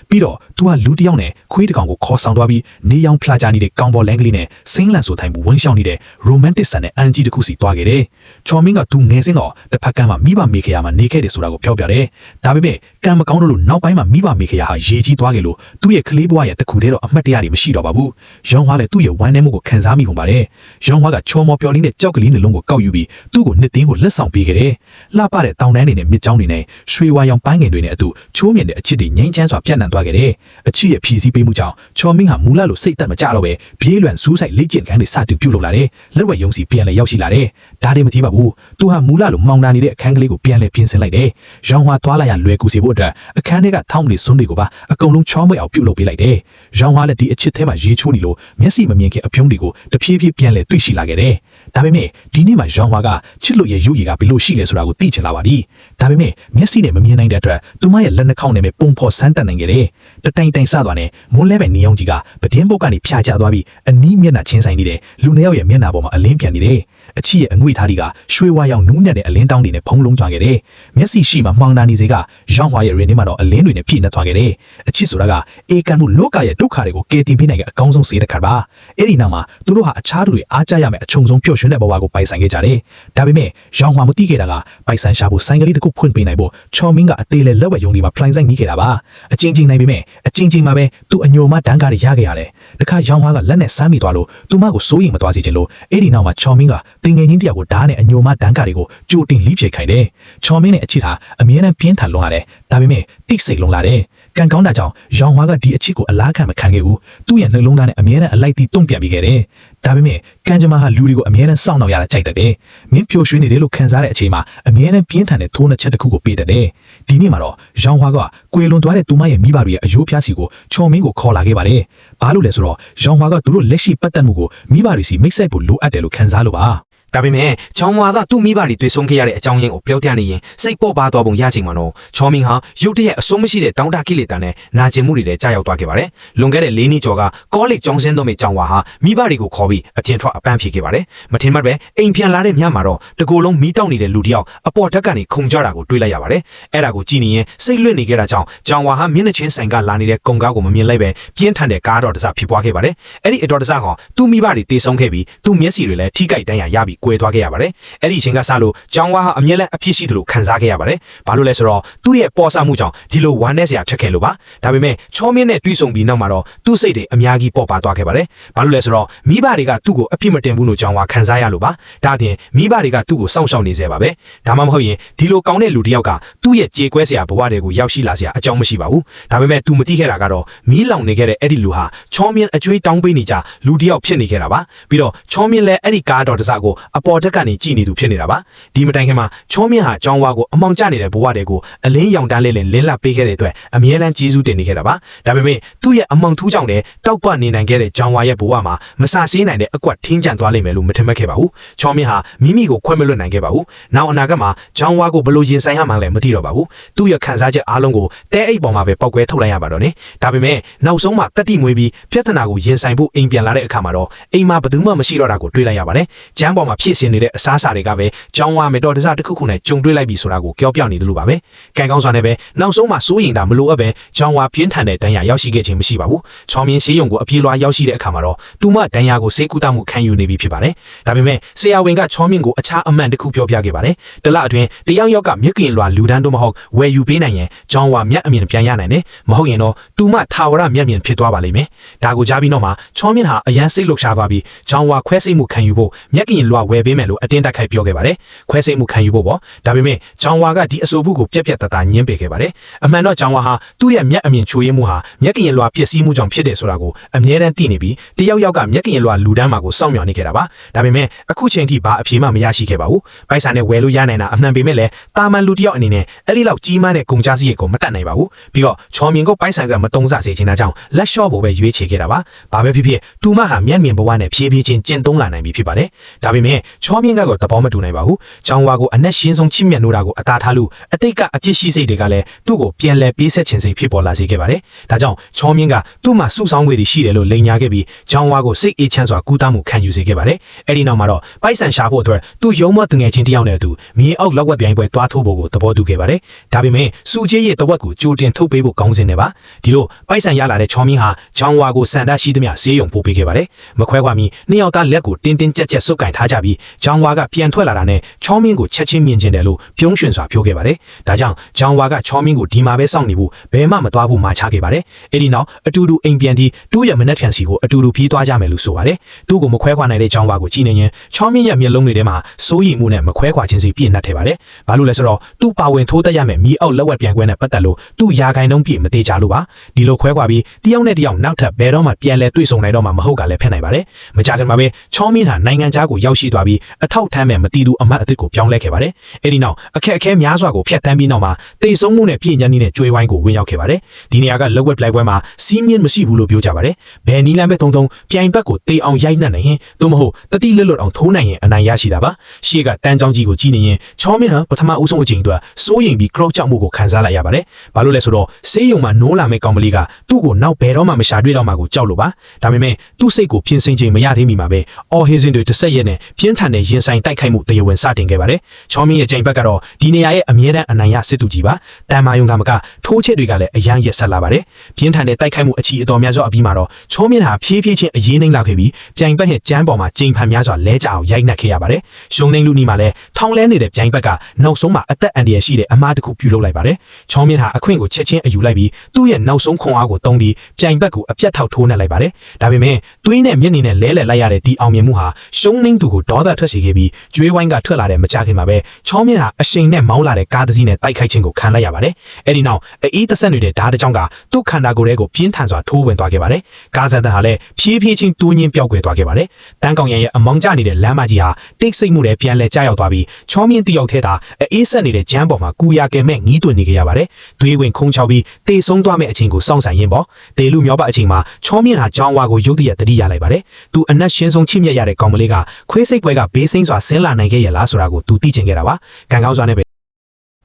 ပြီးတော့သူကလူတစ်ယောက်နဲ့ခွေးတစ်ကောင်ကိုခေါ်ဆောင်သွားပြီးနေရောင်ဖလာကြနေတဲ့ကောင်ပေါ်လန်းကလေးနဲ့စိမ့်လန့်ဆိုထိုင်မှုဝန်းရှောင်းနေတဲ့ romantic ဆန်နဲ့အန်ဂျီတစ်ခုစီသွားခဲ့တယ်ချော်မင်းကသူငယ်စင်းတော့တစ်ဖက်ကမ်းမှာမိဘမေခရာမှာနေခဲ့တယ်ဆိုတာကိုပြောပြတယ်ဒါပေမဲ့ကံမကောင်းတော့လို့နောက်ပိုင်းမှာမိဘမေခရာဟာရေကြီးသွားခဲ့လို့သူ့ရဲ့ကလေးဘဝရဲ့တခုတည်းတော့အမှတ်တရတွေမရှိတော့ပါဘူးရောင်ဟွာလည်းသူ့ရဲ့ဝမ်းနည်းမှုကိုခံစားမိကုန်ပါတယ်ရောင်ဟွာကချော်မော်ပျော်လင်းတဲ့ကြောက်ကလေးနှလုံးကိုကောက်ယူပြီးသူ့ကိုနှစ်သိန်းကိုလက်ဆောင်ပေးခဲ့တယ်လှပတဲ့တောင်တန်းတွေနဲ့မြစ်ကြောင်းတွေနဲ့ရွှေဝါရောင်ပန်းငင်တွေနဲ့အတူချိုးမြင့်တဲ့အချစ်တွေငြိမ်းချမ်းစွာပြန့်နှံ့သွားခဲ့တယ်အချစ်ရဲ့ဖြည့်ဆည်းပေးမှုကြောင့်ချော်မင်းဟာမူလလိုစိတ်သက်မကြတော့ပဲပြေးလွန်စူးစိုက်လေ့ကျင့်ခန်းတွေစတင်ပြုလုပ်လာတယ်လက်ဝဲယုံစီပြန်လဲရောက်ရှိလာတယ်ဒါတွေမသိပါဘူးသူဟာမူလလိုမောင်နာနေတဲ့အခန်းကလေးကိုပြန်လဲပြင်ဆင်လိုက်တယ်ရောင်ဟွာသွားလာရလွယ်ကူစေဖို့အတွက်အခန်းထဲကထောင်းတွေစွန်းတွေကိုပါအကုန်လုံးချောင်းမွေအောင်ပြုလုပ်ပေးလိုက်တယ်ရောင်ဟွာလည်းဒီအချစ်ထဲမှာရေချိုးနေလို့မျက်စိမမြင်ခင်အပြုံးတွေကိုတဖြည်းဖြည်းပြန်လဲတွေ့ရှိလာခဲ့တယ်ဒါပေမဲ့ဒီနေ့မှာရောင်ဟွာကချစ်လို့ရဲ့ရုပ်ရည်ကဘယ်လိုရှိလဲဆိုတာကိုသိချင်လာပါသည်ဒါပေမဲ့မျက်စိနဲ့မမြင်နိုင်တဲ့အတွက်သူမရဲ့လက်နှာခေါင်းနဲ့ပဲပုံဖော်ဆန်းတက်နိုင်ခဲ့တယ်တတိုင်တိုင်ဆသွားနဲ့မွန်းလဲပဲနေအောင်ကြီးကပတင်းပုတ်ကနေဖြာချသွားပြီးအနီးမျက်နှာချင်းဆိုင်နေတဲ့လူနှစ်ယောက်ရဲ့မျက်နှာပေါ်မှာအလင်းပြန်နေတယ်အချစ်ရဲ့အငွေ့ထားဒီကရွှေဝါရောင်နူးညံ့တဲ့အလင်းတောင်းတွေနဲ့ဖုံးလုံးသွားခဲ့တယ်မျက်စိရှိမှမှောင်တာနေစေကရောင်ဟွာရဲ့ရင်ထဲမှာတော့အလင်းတွေနဲ့ပြည့်နေသွားခဲ့တယ်အချစ်ဆိုတာကအေကန်မှုလောကရဲ့ဒုက္ခတွေကိုကယ်တင်ပေးနိုင်တဲ့အကောင်းဆုံးစေတစ်ခါပါအဲ့ဒီနောက်မှာသူတို့ဟာအခြားသူတွေအားကြရမယ့်အချုံဆုံးပျော်ရွှင်တဲ့ဘဝကိုပိုင်ဆိုင်ခဲ့ကြတယ်ဒါပေမဲ့ရောင်ဟွာမသိခဲ့တာကပိုင်ဆိုင်ရှာဖို့ဆိုင်ကလေးတစ်ခုဖွင့်ပေးနိုင်ဖို့ချော်မင်းကအသေးလဲလက်ဝဲယုံဒီမှာဖလိုင်းဆိုင်မိခဲ့တာပါအချင်းချင်းနိုင်ပေမဲ့အချင်းချင်းမှာပဲသူအညိုမတန်းကားတွေရခဲ့ရတယ်တခါရောင်ဟွာကလက်နဲ့စမ်းမိသွားလို့သူမကိုစိုးရိမ်မသွားစေချင်လို့အဲ့ဒီနောက်မှာချော်မင်းကတင်ငယ်ချင်းတယောက်ကိုဓာတ်နဲ့အညိုမတန်းကားတွေကိုကြိုတင်လိဖြည့်ခိုင်းတယ်ချော်မင်းနဲ့အချစ်ဟာအမြဲတမ်းပြင်းထန်လွန်လာတယ်ဒါပေမဲ့တိတ်ဆိတ်လွန်လာတယ်က ကံကောင်းတာကြောင့်ရောင်ဝါကဒီအချစ်ကိုအလားခံမခံခဲ့ဘူးသူ့ရဲ့နှလုံးသားနဲ့အမြဲတမ်းအလိုက်တီးတုံ့ပြန်ပြီးခဲ့တယ်ဒါပေမဲ့ကံကြမ္မာဟာလူတွေကိုအမြဲတမ်းစောင့်နှောက်ရတာကြိုက်တတ်တယ်မင်းပျော်ရွှင်နေတယ်လို့ခံစားတဲ့အချိန်မှာအမြဲတမ်းပြင်းထန်တဲ့ထိုးနှက်ချက်တစ်ခုကိုပေးတတ်တယ်ဒီနေ့မှာတော့ရောင်ဝါကကွေလွန်သွားတဲ့သူမရဲ့မိဘတွေရဲ့အယိုးဖျားစီကိုချော်မင်းကိုခေါ်လာခဲ့ပါတယ်ဘာလို့လဲဆိုတော့ရောင်ဝါကသူတို့လက်ရှိပတ်သက်မှုကိုမိဘတွေစီမိတ်ဆက်ဖို့လိုအပ်တယ်လို့ခံစားလို့ပါဒါပေမဲ့ချောင်းဝါကသူ့မိဘတွေတွေ့ဆုံခဲ့ရတဲ့အကြောင်းရင်းကိုပြောပြနေရင်စိတ်ပေါ်ပါသွားပုံရချိန်မှာတော့ချောမင်းဟာရုတ်တရက်အစိုးမရှိတဲ့တောင်းတကိလေသာနဲ့နာကျင်မှုတွေလည်းကြာရောက်သွားခဲ့ပါတယ်။လွန်ခဲ့တဲ့၄နှစ်ကျော်ကကောလိပ်ကျောင်းဆင်းတော်မဲ့ချောင်းဝါဟာမိဘတွေကိုခေါ်ပြီးအထင်ထွက်အပန်းဖြေခဲ့ပါတယ်။မထင်မှတ်ပဲအိမ်ပြန်လာတဲ့ညမှာတော့တကူလုံးမီးတောက်နေတဲ့လူတစ်ယောက်အပေါ်တက်ကနေခုန်ကြတာကိုတွေ့လိုက်ရပါတယ်။အဲ့ဒါကိုကြည့်နေရင်စိတ်လွတ်နေခဲ့တာကြောင့်ချောင်းဝါဟာမျက်နှာချင်းဆိုင်ကလာနေတဲ့ကုံကားကိုမမြင်လိုက်ပဲပြင်းထန်တဲ့ကားတော်တစားဖြစ်ပွားခဲ့ပါတယ်။အဲ့ဒီအတော်တစားကသူ့မိဘတွေတေဆုံးခဲ့ပြီးသူ့မျက်စိတွေလည်းထိကြိုက်တန်းရပြီးကွဲသွားခဲ့ရပါတယ်။အဲ့ဒီအချိန်ကစလို့ကျောင်းဝါဟာအမြဲတမ်းအဖြစ်ရှိသလိုခံစားခဲ့ရပါတယ်။ဘာလို့လဲဆိုတော့သူ့ရဲ့ပေါ်ဆမှုကြောင့်ဒီလိုဝမ်းနည်းစရာဖြစ်ခဲ့လို့ပါ။ဒါပေမဲ့ချောမင်းနဲ့တွေ့ဆုံပြီးနောက်မှာတော့သူ့စိတ်တွေအများကြီးပေါ်ပါသွားခဲ့ပါတယ်။ဘာလို့လဲဆိုတော့မိဘတွေကသူ့ကိုအဖြစ်မတင်ဘူးလို့ကျောင်းဝါခံစားရလို့ပါ။ဒါအပြင်မိဘတွေကသူ့ကိုစောင့်ရှောက်နေစေပါပဲ။ဒါမှမဟုတ်ရင်ဒီလိုကောင်းတဲ့လူတစ်ယောက်ကသူ့ရဲ့ကြေကွဲစရာဘဝတွေကိုရောက်ရှိလာစရာအကြောင်းမရှိပါဘူး။ဒါပေမဲ့သူမသိခဲ့တာကတော့မီးလောင်နေခဲ့တဲ့အဲ့ဒီလူဟာချောမင်းအကျွေးတောင်းပေးနေကြလူတစ်ယောက်ဖြစ်နေခဲ့တာပါ။ပြီးတော့ချောမင်းလည်းအဲ့ဒီကားတော်တစားကိုအပေါ်တက်ကနေကြည့်နေသူဖြစ်နေတာပါဒီမတိုင်ခင်မှာချောမင်းဟာကျောင်းဝါကိုအမောင်ကျနေတဲ့ဘဝတွေကိုအလင်းရောင်တန်းလေးလင်းလာပေးခဲ့တဲ့အတွက်အမြဲတမ်းကျေးဇူးတင်နေခဲ့တာပါဒါပေမဲ့သူ့ရဲ့အမောင်ထူးကြောင့်လည်းတောက်ပနေနိုင်ခဲ့တဲ့ကျောင်းဝါရဲ့ဘဝမှာမဆာဆေးနိုင်တဲ့အကွက်ထင်းကျန်သွားလိမ့်မယ်လို့မထင်မှတ်ခဲ့ပါဘူးချောမင်းဟာမိမိကိုခွင့်မလွတ်နိုင်ခဲ့ပါဘူးနောက်အနာဂတ်မှာကျောင်းဝါကိုဘယ်လိုရင်ဆိုင်ရမှန်းလည်းမသိတော့ပါဘူးသူ့ရဲ့ခံစားချက်အားလုံးကိုတဲအိတ်ပေါ်မှာပဲပောက်ကွဲထုတ်လိုက်ရပါတော့တယ်ဒါပေမဲ့နောက်ဆုံးမှာတက်တိမွေးပြီးပြဿနာကိုရင်ဆိုင်ဖို့အိမ်ပြန်လာတဲ့အခါမှာတော့အိမ်မှာဘယ်သူမှမရှိတော့တာကိုတွေးလိုက်ရပါတယ်ကျမ်းပေါ်မှာဖြစ်စဉ်နေတဲ့အစားအစာတွေကပဲကျောင်းဝါမေတော်တစားတစ်ခုခုနဲ့ကြုံတွေ့လိုက်ပြီဆိုတာကိုကြောက်ပြောက်နေတယ်လို့ပါပဲ။ကံကောင်းစွာနဲ့ပဲနောက်ဆုံးမှာစိုးရင်တာမလိုအပ်ပဲကျောင်းဝါပြင်းထန်တဲ့ဒဏ်ရာရောက်ရှိခဲ့ခြင်းမရှိပါဘူး။ချောင်းမင်းဆေးရုံကိုအပြေးလွှားရောက်ရှိတဲ့အခါမှာတော့သူမဒဏ်ရာကိုဆေးကုသမှုခံယူနေပြီဖြစ်ပါတယ်။ဒါပေမဲ့ဆရာဝန်ကချောင်းမင်းကိုအခြားအမှန်တစ်ခုပြောပြခဲ့ပါတယ်။တလအတွင်းတယောက်ယောက်ကမြက်ကင်လွှာလူဒန်းတို့မဟုတ်ဝယ်ယူပေးနိုင်ရင်ကျောင်းဝါမျက်အမြင်ပြန်ရနိုင်တယ်။မဟုတ်ရင်တော့သူမထာဝရမျက်မြင်ဖြစ်သွားပါလိမ့်မယ်။ဒါကိုကြားပြီးတော့မှချောင်းမင်းဟာအရန်စိတ်လှုပ်ရှားသွားပြီးကျောင်းဝါခွဲစိတ်မှုခံယူဖို့မျက်ကင်လွှာဝယ်ပေးမယ်လို့အတင်းတက်ခိုက်ပြောခဲ့ပါတယ်။ခွဲစိတ်မှုခံယူဖို့ပေါ့ဒါပေမဲ့ချောင်းဝါကဒီအဆိုဘူးကိုပြက်ပြက်တတညင်းပယ်ခဲ့ပါတယ်အမှန်တော့ချောင်းဝါဟာသူ့ရဲ့မျက်အမြင်ချိုးရင်းမှုဟာမျက်ကင်လွှာပျက်စီးမှုကြောင့်ဖြစ်တယ်ဆိုတာကိုအမြဲတမ်းသိနေပြီးတယောက်ယောက်ကမျက်ကင်လွှာလူဒန်းမှာကိုစောင့်မျှော်နေခဲ့တာပါဒါပေမဲ့အခုချိန်ထိဘာအဖြေမှမရရှိခဲ့ပါဘူးပိုက်ဆံနဲ့ဝယ်လို့ရနိုင်တာအမှန်ပေမဲ့လည်းတာမန်လူတယောက်အနေနဲ့အဲ့ဒီလောက်ကြီးမားတဲ့ကုန်ကြစည်ကိုမတတ်နိုင်ပါဘူးပြီးတော့ချောင်းမြင်ကိုပိုက်ဆံကမတုံးစစေချင်တာကြောင့်လက်လျှော့ဖို့ပဲရွေးချယ်ခဲ့တာပါဘာပဲဖြစ်ဖြစ်သူမဟာမျက်မြင်ဘဝနဲ့ဖြည်းဖြည်းချင်းကျင့်သုံးလာနိုင်ပြီဖြစ်ပါတယ်ဒါပေမဲ့ချောင်းမြင်ကတော့သဘောမတူနိုင်ပါဘူးချောင်းဝါကိုအနက်ရှင်းဆုံးချစ်မြတ်နိုးတာကိုအသာထားလို့အတိတ်ကအကျစ်ရှိစိတ်တွေကလည်းသူ့ကိုပြန်လဲပေးဆက်ခြင်းစိတ်ဖြစ်ပေါ်လာစေခဲ့ပါတယ်ဒါကြောင့်ချောင်းမြင်ကသူ့မှာစုဆောင်းခွေတွေရှိတယ်လို့လိန်ညာခဲ့ပြီးချောင်းဝါကိုစိတ်အေးချမ်းစွာကူးတာမှုခံယူစေခဲ့ပါတယ်အဲ့ဒီနောက်မှာတော့ပိုက်ဆံရှာဖို့အတွက်သူ့ရုံးမတငယ်ချင်းတယောက်နဲ့အတူမြေအောက်လောက်ဝက်ပြိုင်ပွဲတွားထိုးဖို့ကိုသဘောတူခဲ့ပါတယ်ဒါပေမဲ့စုချေးရဲ့တဝက်ကိုကြိုတင်ထုတ်ပေးဖို့ကောင်းစင်နေပါဒီလိုပိုက်ဆံရလာတဲ့ချောင်းမြင်ဟာချောင်းဝါကိုစံတရှိသမျှဆေးရုံပို့ပေးခဲ့ပါတယ်မခွဲခွာမီနှစ်ယောက်သားလက်ကိုတင်းတင်းကြပ်ကြပ်စုပ်ကင်ထားကြပြီးချောင်းဝါကပြန်ထွက်လာတာနဲ့ချောင်းမြင်ကိုချက်ချင်းမြင်ကျင်တယ်လို့ပြုံးရွှင်စွာပြောခဲ့ပါတယ်ဒါကြောင့်ချောင်းဝါကချောင်းမြင်ကိုဒီမှာပဲစောင့်နေဖို့ဘယ်မှမသွားဖို့မှာချခဲ့ပါတယ်အဲ့ဒီနောက်အတူတူအိမ်ပြန်ပြီးတူးရမနှက်ထန်စီကိုအတူတူပြေးသွားကြမယ်လို့ဆိုပါတယ်သူ့ကိုမခွဲခွာနိုင်တဲ့ချောင်းဝါကိုကြည့်နေရင်ချောင်းမြင်ရဲ့မျက်လုံးတွေထဲမှာစိုးရိမ်မှုနဲ့မခွဲခွာခြင်းစီပြည့်နှက်ထဲပါတယ်ဘာလို့လဲဆိုတော့သူ့ပါဝင်ထိုးတက်ရမယ်မီးအောက်လက်ဝက်ပြန်ကွဲနဲ့ပတ်သက်လို့သူ့ရာဂိုင်နှုန်းပြည့်မသေးကြလို့ပါဒီလိုခွဲခွာပြီးတယောက်နဲ့တယောက်နောက်ထပ်ဘယ်တော့မှပြန်လဲတွေ့ဆုံနိုင်တော့မှမဟုတ်ကလည်းဖြစ်နိုင်ပါတယ်မကြခင်မှာပဲချောင်းမြင်ဟာနိုင်ငံခြားကိုရောက်ရှိသွားပြီးအထောက်ထမ်းမဲ့မတီးသူအမတ်အသစ်ကိုပြောင်းလဲခဲ့ပါတယ်အဲ့ဒီနောက်အခက်အခဲများစွာကိုဖျက်ဆီးပြီးနောက်မှာတိတ်ဆုံးမှုနဲ့ပြည်ညံနေတဲ့ကျွေးဝိုင်းကိုဝင်ရောက်ခဲ့ပါတယ်ဒီနေရာကလက်ဝက်ပလိုက်ပွဲမှာစီးမြင့်မရှိဘူးလို့ပြောကြပါတယ်ဘယ်နီလန်ပဲတုံပြိုင်ဘက်ကိုတေးအောင်ရိုက်နှက်နိုင်ရင်သို့မဟုတ်တတိလွတ်လွတ်အောင်ထိုးနိုင်ရင်အနိုင်ရရှိတာပါရှေ့ကတန်းချောင်းကြီးကိုကြည့်နေရင်ချောင်းမင်းဟာပထမဦးဆုံးအချိန်အတွက်စိုးရိမ်ပြီးကြောက်ကြောက်မှုကိုခံစားလိုက်ရပါတယ်ဘာလို့လဲဆိုတော့ဆေးရုံမှာနိုးလာမဲ့ကောင်မလေးကသူ့ကိုနောက်ဘယ်တော့မှမရှာတွေ့တော့မှကိုကြောက်လို့ပါဒါပေမဲ့သူ့စိတ်ကိုပြင်ဆင်ခြင်းမရသေးမီမှာပဲအော်ဟေးစင်တွေတစ်ဆက်ရက်နဲ့ပြင်းထန်တဲ့ရင်ဆိုင်တိုက်ခိုက်မှုတရားဝင်စတင်ခဲ့ပါတယ်ချောင်းမင်းရဲ့ချိန်ဘက်ကတော့ဒီနေရာရဲ့အမြဲတမ်းအနိုင်ရစစ်သူကြီးပါတန်မာယုံကမကထိုးချက်တွေကလည်းအရန်ရက်ဆက်လာပါတယ်ပြင်းထန်တဲ့တိုက်ခိုက်မှုအချီအတော်များစွာအပြီးမှာတော့ချောင်းမင်းဟာဖြည်းဖြည်းချင်းအရေးနှိမ့်လာခဲ့ပြီးပြိုင်ဘက်ရဲ့ကျမ်းပေါ်မှာကျိန်ဖန်များစွာလဲကျအောင်ရိုက်နှက်ခဲ့ရပါတယ်ရှုံးနှိမ့်လူနီမှာလည်းထောင်းလဲနေတဲ့ပြိုင်ဘက်ကနောက်ဆုံးမှာအသက်အန္တရာယ်ရှိတဲ့အမားတစ်ခုပြုလုပ်လိုက်ပါတယ်ချောင်းမင်းဟာအခွင့်ကိုချက်ချင်းအယူလိုက်ပြီးသူ့ရဲ့နောက်ဆုံးခွန်အားကိုတုံးပြီးပြိုင်ဘက်ကိုအပြတ်ထောက်ထိုးနှက်လိုက်ပါတယ်ဒါပေမဲ့သွေးနဲ့မျက်နှာနဲ့လဲလှယ်လိုက်ရတဲ့ဒီအောင်မြင်မှုဟာရှုံးနှိမ့်သူကို ဒေါသထွက်စီခဲ့ပြီးကျွေးဝိုင်းကထွက်လာတဲ့မကြခင်မှာပဲချောမင်းဟာအရှိန်နဲ့မောင်းလာတဲ့ကားတစ်စီးနဲ့တိုက်ခိုက်ခြင်းကိုခံလိုက်ရပါတယ်။အဲဒီနောက်အေးသက်ဆက်နေတဲ့ဓာတ်တစ်ကြောင်းကသူ့ခန္ဓာကိုယ်ထဲကိုပြင်းထန်စွာထိုးဝင်သွားခဲ့ပါတယ်။ကားဇန်တန်ဟာလည်းဖြည်းဖြည်းချင်းတိုးညင်းပြောက်ကွယ်သွားခဲ့ပါတယ်။တန်းကောင်ရရဲ့အမောင်ကျနေတဲ့လမ်းမကြီးဟာတိတ်ဆိတ်မှုနဲ့ပြန်လဲကျရောက်သွားပြီးချောမင်းတယောက်ထဲသာအေးဆက်နေတဲ့ဂျမ်းပေါ်မှာကူရကဲမဲ့ငီးတွင်နေခဲ့ရပါတယ်။သွေးဝင်ခုံချောက်ပြီးတေဆုံးသွားမဲ့အချိန်ကိုစောင့်ဆိုင်ရင်းပေါ့။တေလူမြောက်ပအချိန်မှာချောမင်းဟာကြောင်းဝါကိုရုတ်တရက်တတိရလိုက်ပါတယ်။သူအနက်ရှင်းဆုံးချိမြက်ရတဲ့ကောင်မလေးကခွေးစိတ်ပွဲကဘေးစိမ့်စွာဆင်းလာနိုင်ခဲ့ရလားဆိုတာကိုသူသိချင်ခဲ့တာပါ။ကံကောင်းစွာနဲ့ပဲ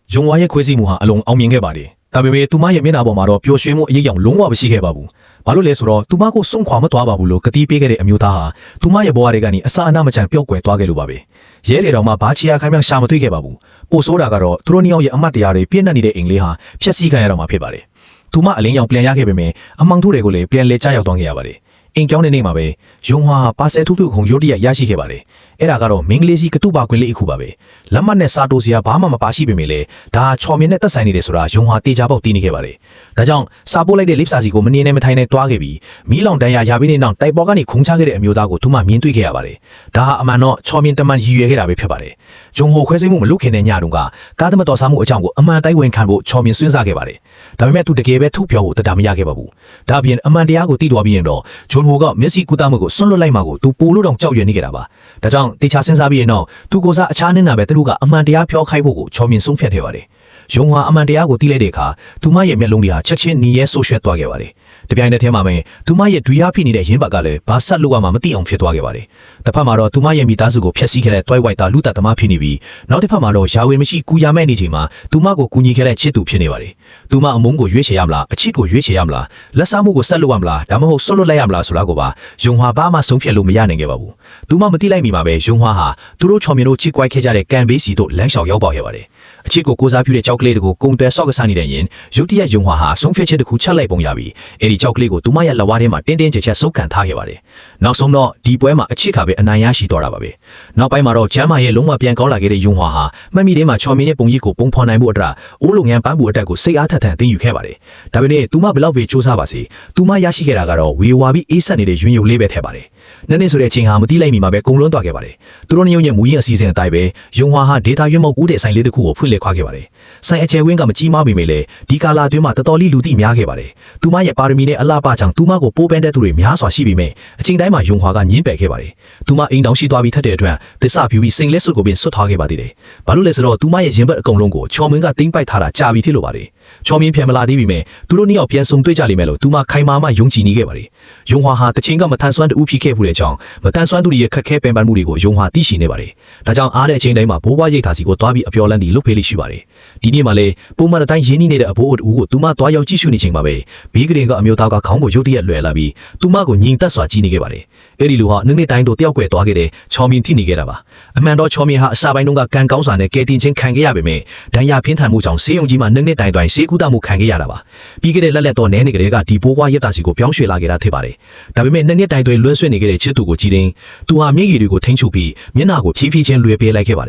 ယုံဝါရဲ့ခွေးစိမှုဟာအလုံးအောင်မြင်ခဲ့ပါတယ်ဒါပေမဲ့သူမရဲ့မျက်နှာပေါ်မှာတော့ပျော်ရွှင်မှုအရေးအယံလုံးဝမရှိခဲ့ပါဘူးဘာလို့လဲဆိုတော့သူမကိုစွန့်ခွာမသွားပါဘူးလို့ကတိပေးခဲ့တဲ့အမျိုးသားဟာသူမရဲ့ဘဝတွေကနေအစအနမချန်ပျောက်ကွယ်သွားခဲ့လို့ပါပဲရဲလေတော်မှာဘာချီယာခိုင်မြောင်ရှာမတွေ့ခဲ့ပါဘူးပို့ဆိုးတာကတော့သူတို့နှစ်ယောက်ရဲ့အမတ်တရားတွေပြည့်နှက်နေတဲ့အိမ်လေးဟာဖျက်ဆီးခံရတော့မှာဖြစ်ပါတယ်သူမအလင်းရောင်ပြန်ရခဲ့ပေမဲ့အမောင်တို့တွေကိုလည်းပြန်လဲကြားရောက်သွားခဲ့ရပါတယ်အိမ်ကျောင်းတဲ့နေ့မှာပဲယုံဟာပါဆယ်ထုထုခုံရုတ်တရက်ရရှိခဲ့ပါတယ်အဲ့ဒါကတော့မင်းကလေးစီကတုပါကွင်းလေးအခုပါပဲလက်မနဲ့စာတိုစရာဘာမှမပါရှိပေမဲ့လေဒါချော်မြင်နဲ့သက်ဆိုင်နေတယ်ဆိုတာယုံဟာတေချာပေါက်တီးနေခဲ့ပါတယ်ဒါကြောင့်စာပို့လိုက်တဲ့လိပ်စာစီကိုမနေနဲ့မထိုင်နဲ့တွားခဲ့ပြီးမီးလောင်တန်းရပြီးတဲ့နောက်တိုက်ပေါ်ကနေခုံချခဲ့တဲ့အမျိုးသားကိုသူမှမြင်တွေ့ခဲ့ရပါတယ်ဒါဟာအမှန်တော့ချော်မြင်တမန်ရည်ရွယ်ခဲ့တာပဲဖြစ်ပါတယ်ယုံဟိုခွဲစိတ်မှုမလုခင်တဲ့ညတုန်းကကားသမတော်စားမှုအကြောင်းကိုအမှန်တိုင်းဝန်ခံဖို့ချော်မြင်စွန့်စားခဲ့ပါတယ်ဒါပေမဲ့သူတကယ်ပဲထုတ်ပြောဖို့တတာမရခဲ့ပါဘူးဒါပြင်အမှန်တရားကိုသိတော်ပြီးရင်တော့ဂျွန်ဟိုကမျက်စိကူးတာမှုကိုဆွန့်လွတ်လိုက်မှကိုသူပိုလို့တောင်ကြောက်ရွံ့နေခဲ့တာပါဒါကြောင့်တေချာစဉ်းစားပြီးရင်တော့သူကိုစားအခြားနေတာပဲသူတို့ကအမှန်တရားပြောခိုင်းဖို့ကိုချော်မြင်ဆုံးဖြတ်ခဲ့ပါတယ်ယုံဟာအမှန်တရားကိုသိလိုက်တဲ့အခါသူမရဲ့မျက်လုံးတွေဟာချက်ချင်းหนีရဲဆိုးရွှဲသွားခဲ့ပါတယ်တပြိုင်တည်းမှာပဲသူမရဲ့ဒွေရဖိနေတဲ့ရင်းဘက်ကလည်းဘာဆက်လို့မှမသိအောင်ဖြစ်သွားခဲ့ပါတယ်တစ်ဖက်မှာတော့သူမရဲ့မိသားစုကိုဖျက်ဆီးခဲ့တဲ့တွိုက်ဝိုက်တာလူတသမားဖြစ်နေပြီးနောက်တစ်ဖက်မှာတော့ယာဝင်မရှိကူရမဲ့နေချိန်မှာသူမကိုကူညီခဲ့တဲ့ချစ်သူဖြစ်နေပါတယ်သူမအမုန်းကိုရွေးချယ်ရမလားအချစ်ကိုရွေးချယ်ရမလားလက်စားမှုကိုဆက်လုပ်ရမလားဒါမှမဟုတ်ဆွတ်လွတ်လိုက်ရမလားဆိုတာကိုပါယုံဟာဘာမှဆုံးဖြတ်လို့မရနိုင်ခဲ့ပါဘူးသူမမသိလိုက်မိမှာပဲယုံဟာသူတို့ချော်မြင်တို့ချစ်ကွိုက်ခဲ့ကြတဲ့ကန်ဘေးစီတို့လမ်းလျှောက်ရောက်ပေါ်ခဲ့ပါတယ်အချစ်ကိုကိုစားပြုတဲ့ကြောက်ကလေးတွေကိုကုံတွဲဆော့ကစားနေတဲ့ရင်ရုတ်တရက်ယုံဟာဆုံးဖြတ်ချက်တစ်ခုချက်လိုက်ပုံရပြီးအဲဒီကြောက်ကလေးကိုသူမရဲ့လက်ဝါးထဲမှာတင်းတင်းကြပ်ကြပ်စုပ်ကန်ထားခဲ့ပါတယ်နောက်ဆုံးတော့ဒီပွဲမှာအချစ်ကပဲအနိုင်ရရှိတော့တာပါပဲနောက်ပိုင်းမှာတော့ကျမ်းမာရဲ့လုံးဝပြန်ကောင်းလာခဲ့တဲ့ယုံဟာမှတ်မိထဲမှာချော်မင်းရဲ့ပုံရိပ်ကိုပုံဖော်နိုင်ဖို့အတွက်အိုးလုံငန်းပန်းပူအတက်ကိုစိတ်အားထက်ထန်သိမ်းယူခဲ့ပါတယ်ဒါပေမဲ့သူမဘလောက်ပဲစူးစမ်းပါစေသူမရရှိခဲ့တာကတော့ဝေဝါပြီးအေးဆက်နေတဲ့ရွင်ယုံလေးပဲထည့်ပါတယ်နေ့ဆိုတဲ့အချိန်ဟာမတိလိုက်မီမှာပဲကုံလွန်းသွားခဲ့ပါတယ်သူတို့နှစ်ယောက်ရဲ့မူရင်းအစီအစဉ်အတိုင်းပဲယုံဟာဒေတာရွေးမောက်ဦးတဲ့ဆိုင်လေးတစ်ခုကိုဖွင့်လှစ်ခွာခဲ့ပါတယ်ဆိုင်အခြေဝင်းကမကြီးမားပေမဲ့လည်းဒီကာလာအတွင်းမှာတော်တော်လေးလူသိများခဲ့ပါတယ်သူမရဲ့ပါရမီနဲ့အလှပကြောင့်သူမကိုပိုးပန်းတဲ့သူတွေများစွာရှိပေမဲ့အချိန်တိုင်းမှာယုံဟာကညင်းပယ်ခဲ့ပါတယ်သူမအိမ်တောင်ရှိသွားပြီးထက်တဲ့အတွက်သစ္စာပြူပြီးစိန်လက်စွပ်ကိုပင်ဆွတ်ထားခဲ့ပါသေးတယ်ဘာလို့လဲဆိုတော့သူမရဲ့ရင်ဘတ်အကုန်လုံးကိုချော်မင်းကတင်းပိုက်ထားတာကြာပြီဖြစ်လို့ပါတယ်ချော်မင်းပြန်မလာသေးပြီမဲ့သူတို့နှစ်ယောက်ပြန်ဆုံတွေ့ကြလိမ့်မယ်လို့သူမခိုင်မာမှယုံကြည်နေခဲ့ပါတယ်ယုံဟာတချင်းကမထန်ဆွမ်းတူဖြစ်ခဲ့မှုတဲ့အကြောင်းမတန်ဆွမ်းသူတွေရဲ့ခက်ခဲပင်ပန်းမှုတွေကိုယုံဟာသိရှိနေပါတယ်ဒါကြောင့်အားတဲ့အချိန်တိုင်းမှာဘိုးဘွားရိတ်သာစီကိုတွားပြီးအပျော်လန်းတီလွတ်ဖေးလိရှိပါတယ်ဒီနေ့မှာလည်းပုံမှန်အတိုင်းရင်းနှီးနေတဲ့အဘိုးအတူကိုသူမတွားရောက်ကြည့်ရှုနေချိန်မှာပဲဘေးကရင်ကအမျိုးသားကခေါင်းကိုရုတ်တရက်လွယ်လာပြီးသူမကိုညင်သက်စွာကြည့်နေခဲ့ပါတယ်အဲ့ဒီလူဟာနေ့တိုင်းတို့တယောက်ွယ်သွားခဲ့တဲ့ချော်မင်းထိနေခဲ့တာပါအမှန်တော့ချော်မင်းဟာအစာပိုင်းတုန်းကကန်ကောင်းစွာနဲ့ကဲတင်ချင်းခံခဲ့ရပေမဲ့ဒဏ်ရာပြင်းထန်မှုကြောင့်ဆေးရုံကြီးမှာနေ့တိုင်းဆေးကုသမှုခံခဲ့ရတာပါပြီးခဲ့တဲ့လက်တော့နဲနေကလေးကဒီဘိုးဘွားရက်တာစီကိုပြောင်းရွှေ့လာခဲ့တာဖြစ်ပါတယ်ဒါပေမဲ့နေ့တိုင်းလွှမ်းဆွနေခဲ့တဲ့ချစ်သူကိုကြည့်ရင်သူဟာမျက်ရည်တွေကိုထိန်းချုပ်ပြီးမျက်နှာကိုဖြည်းဖြည်းချင်းလွယ်ပေးလိုက်ခဲ့ပါတ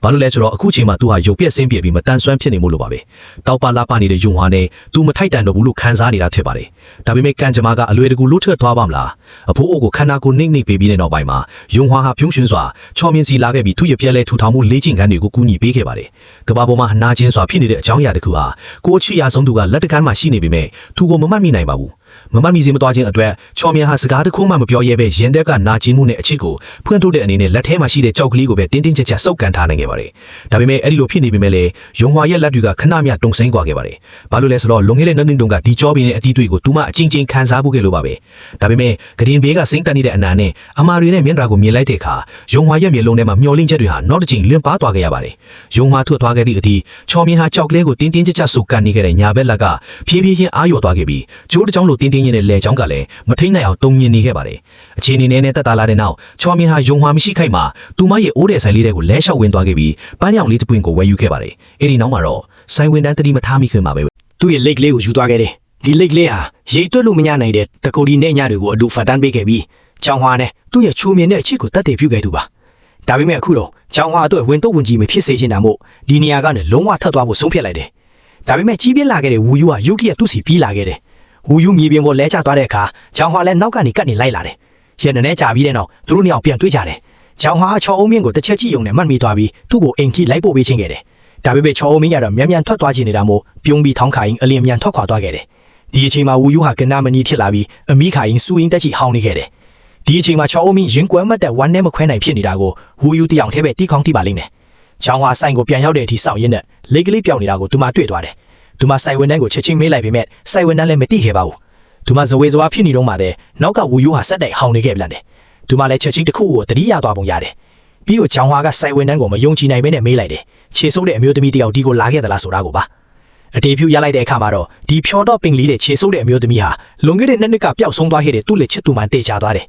ယ်ဘာလို့လဲဆိုတော့အခုချိန်မှာသူဟာရုပ်ပြက်ဆင်းပြပြီးမတန်ဆွမ်းဖြစ်နေမှုလို့ပါပဲတောက်ပလာပနေတဲ့ယုံဟာနဲ့သူမထိုက်တန်တော့ဘူးလို့ခံစားနေတာဖြစ်ပါတယ်ဒါပေမဲ့ကံကြမ္မာကအလွယ်တကူလွတ်ထွက်သွားပါမလားအဖိုးအိုကိုခန္ဓာကိုနှိမ့်နှိမ့်ပေးပြီးတဲ့နောက်ပိုင်းမှာယုံဟာပြုံးရွှင်စွာချော်မြင်စီလာခဲ့ပြီးသူ့ရဲ့ပြက်လဲထူထောင်မှုလေးချင်ခန်းတွေကိုကူညီပေးခဲ့ပါတယ်ကဘာပေါ်မှာနာကျင်စွာဖြစ်နေတဲ့အကြောင်းအရာတစ်ခုဟာကိုအချစ်ရဆုံးသူကလက်တကမ်းမှာရှိနေပေမဲ့သူကိုမမှတ်မိနိုင်ပါဘူးမမမီစီမသွားခြင်းအတွက်ချော်မြဟာစကားတစ်ခုမှမပြောရဲပဲရင်သက်ကနာကျင်မှုနဲ့အချစ်ကိုဖွင့်ထုတ်တဲ့အနေနဲ့လက်ထဲမှာရှိတဲ့ကြောက်ကလေးကိုပဲတင်းတင်းကြပ်ကြပ်စုပ်ကန်ထားနိုင်ခဲ့ပါတယ်။ဒါပေမဲ့အဲ့ဒီလိုဖြစ်နေပေမဲ့လည်းယုံဟွာရဲ့လက်တွေကခဏမျှတုံဆိန်းသွားခဲ့ပါတယ်။ဘာလို့လဲဆိုတော့လွန်ခဲ့တဲ့နှစ်တုန်းကဒီကြောပင်ရဲ့အတီးတွေကိုသူမအချင်းချင်းခံစားဖို့ခဲ့လို့ပါပဲ။ဒါပေမဲ့ဂရင်ဘေးကစိမ့်တက်နေတဲ့အနာနဲ့အမာတွေနဲ့မျက်နှာကိုမြင်လိုက်တဲ့အခါယုံဟွာရဲ့မျက်လုံးထဲမှာမျောလင့်ချက်တွေဟာနောက်တစ်ချိန်လင်းပါသွားခဲ့ရပါတယ်။ယုံဟွာထွက်သွားခဲ့သည့်အထိချော်မြဟာကြောက်ကလေးကိုတင်းတင်းကြပ်ကြပ်စုပ်ကန်နေခဲ့တဲ့ညာဘက်လက်ကဖြည်းဖြည်းချင်းအာရုံသွားခဲ့ပြီးကျိုးတစ်ချောင်းလိုတင်းတင်းချင်းနဲ့လဲချောင်းကလည်းမထိန်နိုင်အောင်တုံမြင်နေခဲ့ပါတယ်။အခြေအနေနဲ့တက်တာလာတဲ့နောက်ချော်မြဟာယုံဟွာမရှိခိုက်မှာသူမရဲ့အိုးတဲ့ဆိုင်လေးတွေကိုလဲလျှောက်ဝင်သွားခဲ့ပြီးပန်းရောင်လေးတစ်ပွင့်ကိုဝယ်ယူခဲ့ပါတယ်။အဲဒီနောက်မှာတော့ဆိုင်ဝင်တန်းတတိမထားမိခင်မှာပဲသူ့ရဲ့လိတ်ကလေးကိုယူသွားခဲ့တယ်။ဒီလိတ်ကလေးဟာရိတ်တွက်လို့မရနိုင်တဲ့တကူဒီနဲ့ညတွေကိုအတူဖတ်တန်းပေးခဲ့ပြီးချောင်းဟွာနဲ့သူ့ရဲ့ချိုးမြင်တဲ့အချစ်ကိုတတ်တယ်ပြုခဲ့သူပါ။ဒါပေမဲ့အခုတော့ချောင်းဟွာအတွက်ဝင်တော့ဝင်ကြီးမဖြစ်စေချင်တာမို့ဒီနေရာကနေလုံးဝထပ်သွားဖို့ဆုံးဖြတ်လိုက်တယ်။ဒါပေမဲ့ကြီးပြင်းလာခဲ့တဲ့ဝူယူကရုတ်တရက်သူ့စီပြေးလာခဲ့တယ်။ဝူယူမြေပြင်ပေါ်လဲကျသွားတဲ့အခါချောင်းဟွာလည်းနောက်ကနေကတ်နေလိုက်လာတယ်။ရက်နဲ့ကြာပြီးတဲ့နောက်သူတို့နှစ်ယောက်ပြန်တွေ့ကြတယ်။ ကျောင်းဟာချောအုံးမင်းကိုတစ်ချက်ကြည့်ုံနဲ့မှတ်မိသွားပြီးသူ့ကိုအိမ်ထိလိုက်ပို့ပေးခြင်းခဲ့တယ်ဒါပေမဲ့ချောအုံးမင်းကတော့မြန်မြန်ထွက်သွားခြင်းနေတာမို့ပြုံးပြီးထောင်းခါရင်အလင်းမြန်ထွက်ခွာသွားခဲ့တယ်ဒီအချိန်မှာဝူယူဟာကနာမနီဖြစ်လာပြီးအမိခါရင်စူရင်းတက်ချီဟောင်းနေခဲ့တယ်ဒီအချိန်မှာချောအုံးမင်းရင်ကွမ်းမတ်တဲ့ဝမ်းနဲ့မခွဲနိုင်ဖြစ်နေတာကိုဝူယူတယောက်တည်းပဲတီးခေါင်းတီးပါလိမ့်မယ်ချောင်းဟာဆိုင်ကိုပြန်ရောက်တဲ့အထိစောင့်ရင်းနဲ့လိတ်ကလေးပြောင်းနေတာကိုသူမတွေ့သွားတယ်သူမဆိုင်ဝန်တန်းကိုချက်ချင်းမေးလိုက်ပေမဲ့ဆိုင်ဝန်တန်းလည်းမသိခဲ့ပါဘူးသူမဇဝေဇဝါဖြစ်နေတော့မှတဲ့နောက်ကဝူယူဟာစက်တိုက်ဟောင်းနေခဲ့ပြန်တယ်သူမလည်းချက်ချင်းတစ်ခုကိုတတိယသွားပုံရတယ်ပြီးတော့ချောင်းဟာကဆိုင်ဝန်တန်းကိုမယုံကြည်နိုင်ဘဲနဲ့မေးလိုက်တယ်ခြေဆုပ်တဲ့အမျိုးသမီးတယောက်ဒီကိုလာခဲ့သလားဆိုတာကိုပါအတေဖြူရလိုက်တဲ့အခါမှာတော့ဒီဖြော်တော့ပင်လေးတဲ့ခြေဆုပ်တဲ့အမျိုးသမီးဟာလွန်ခဲ့တဲ့နှစ်နှစ်ကပျောက်ဆုံးသွားခဲ့တဲ့သူ့လက်ချစ်သူမှတေချာသွားတယ်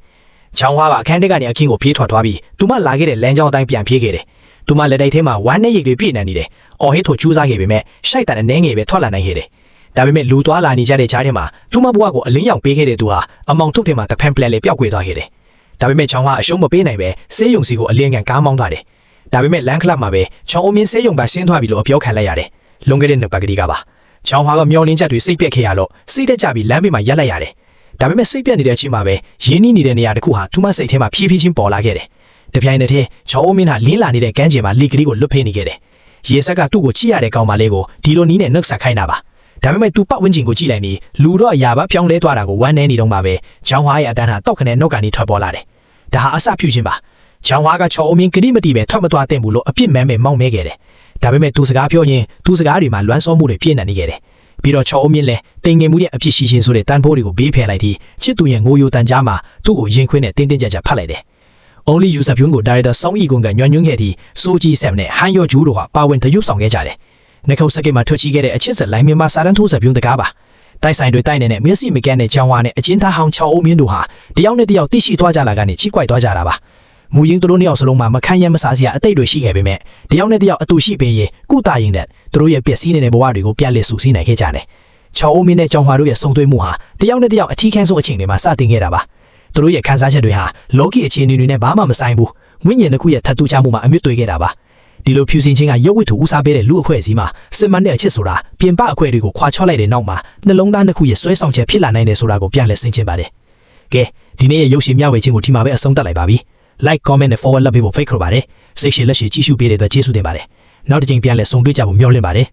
ချောင်းဟာကအခန်းထဲကနေအခင်းကိုပြေးထွက်သွားပြီးသူမလာခဲ့တဲ့လမ်းကြောင်းအတိုင်းပြန်ပြေးခဲ့တယ်သူမလက်တိုက်ထဲမှာဝမ်းနဲ့ရိတ်တွေပြည့်နေတယ်။အော်ဟစ်ထိုကျူးစားခဲ့ပေမဲ့ရှိုက်တန်အနှဲငယ်ပဲထွက်လာနိုင်ခဲ့တယ်။ဒါပေမဲ့လူသွားလာနေကြတဲ့ကြားထဲမှာသူမဘဝကိုအလင်းရောင်ပေးခဲ့တဲ့သူဟာအမောင်ထုတ်ထဲမှာတဖန်ပလန်လေးပျောက်ကွယ်သွားခဲ့တယ်။ဒါပေမဲ့ချောင်းဟာအရှုံးမပေးနိုင်ပဲဆေးရုံစီကိုအလင်းကန်ကားမောင်းသွားတယ်။ဒါပေမဲ့လမ်းခလပ်မှာပဲချောင်းအုံးမင်းဆေးရုံကဆင်းသွားပြီလို့အပြောခံလိုက်ရတယ်။လွန်ခဲ့တဲ့နှစ်ပတ်ကလေးကပါ။ချောင်းဟာကမျောလင်းချက်တွေစိတ်ပြက်ခဲ့ရလို့စိတ်တက်ကြပြီးလမ်းဘေးမှာရက်လိုက်ရတယ်။ဒါပေမဲ့စိတ်ပြက်နေတဲ့အချိန်မှာပဲရင်းနှီးနေတဲ့နေရာတစ်ခုဟာသူမစိတ်ထဲမှာဖြည်းဖြည်းချင်းပေါ်လာခဲ့တယ်။တပြိုင်နက်တည်းချောင်းအုံးမင်းဟာလင်းလာနေတဲ့ကမ်းခြေမှာလီကလေးကိုလွတ်ဖိနေခဲ့တယ်။ရေဆက်ကသူ့ကိုချိရတဲ့ကောင်မလေးကိုဒီလိုနီးနဲ့နှုတ်ဆက်ခိုင်းတာပါ။ဒါပေမဲ့သူပတ်ဝန်းကျင်ကိုကြည့်လိုက်နေလူတော့အရာပါပြောင်းလဲသွားတာကိုဝမ်းနေနေတော့မှပဲချောင်းဟာရဲ့အတန်းဟာတောက်ခနဲ့နှုတ်ကနေထွက်ပေါ်လာတယ်။ဒါဟာအစပြုခြင်းပါ။ချောင်းဟာကချောင်းအုံးမင်းကတိမတီပဲထွက်မသွားတဲ့ဘူးလို့အပြစ်မဲမဲမောင်းမဲခဲ့တယ်။ဒါပေမဲ့သူစကားပြောရင်သူစကားတွေမှာလွမ်းစောမှုတွေပြည့်နေခဲ့တယ်။ပြီးတော့ချောင်းအုံးမင်းလည်းတင်ငင်မှုရဲ့အပြစ်ရှိခြင်းဆိုတဲ့တန်ဖိုးတွေကိုဘေးဖယ်လိုက်ပြီးချစ်သူရဲ့ငိုယိုတန်ကြားမှာသူ့ကိုရင်ခွင်းနဲ့တင်းတင်းကြပ်ကြပ်ဖတ်လိုက်တယ်။ Only user ပြုံးကို director ဆောင်းဤကုန်ကညွှန်ခဲ့သည့်စိုးကြီး7နဲ့ဟန်ရော့ဂျူးတို့ဟာပါဝင်တရုပ်ဆောင်ခဲ့ကြတယ်။နှခုတ်စကိတ်မှာထွက်ချီခဲ့တဲ့အချစ်စလိုင်းမြန်မာစာတန်းထိုးစပြုံးတကားပါ။တိုက်ဆိုင်တွေတိုက်နေတဲ့မျက်စိမကန်းတဲ့ကြောင်ဝါနဲ့အချင်းသားဟောင်းချောင်းအုံးမင်းတို့ဟာတယောက်နဲ့တယောက်တိရှိသွားကြလာကနေချိကွိုက်သွားကြတာပါ။မူရင်းတို့နှစ်ယောက်စလုံးမှာမခန့်ရမစားစရာအတိတ်တွေရှိခဲ့ပေမဲ့တယောက်နဲ့တယောက်အတူရှိပေးရင်ကုတာရင်တဲ့တို့ရဲ့ပျက်စီးနေတဲ့ဘဝတွေကိုပြလက်ဆူဆီးနိုင်ခဲ့ကြတယ်။ချောင်းအုံးမင်းနဲ့ကြောင်ဝါတို့ရဲ့ဆုံတွေ့မှုဟာတယောက်နဲ့တယောက်အထီးခန်းဆုံးအချိန်တွေမှာစတင်ခဲ့တာပါ။တို့ရဲ့ခန်းစားချက်တွေဟာလောကီအခြေအနေတွေနဲ့ဘာမှမဆိုင်ဘူး။ဝိညာဉ်တစ်ခုရဲ့ထပ်တူးချမှုမှာအမြင့်တွေ့ခဲ့တာပါဒီလိုဖြူစင်ခြင်းကရုပ်ဝတ္ထုဦးစားပေးတဲ့လူအဖွဲ့အစည်းမှာစစ်မှန်တဲ့အချစ်ဆိုတာပြင်ပအခွဲတွေကိုခွာချော့လိုက်တဲ့နောက်မှာနှလုံးသားတစ်ခုရဲ့ဆွဲဆောင်ချက်ဖြစ်လာနိုင်တယ်ဆိုတာကိုပြန်လည်ဆင်ခြင်ပါတယ်ကဲဒီနေ့ရဲ့ရုပ်ရှင်မျှဝေခြင်းကိုဒီမှာပဲအဆုံးသတ်လိုက်ပါပြီ like comment နဲ့ forward လုပ်ပေးဖို့ဖိတ်ခေါ်ပါတယ်စိတ်ရှိလက်ရှိကြည့်ရှုပေးတဲ့အတွက်ကျေးဇူးတင်ပါတယ်နောက်တစ်ချိန်ပြန်လည်ဆုံတွေ့ကြဖို့မျှော်လင့်ပါတယ်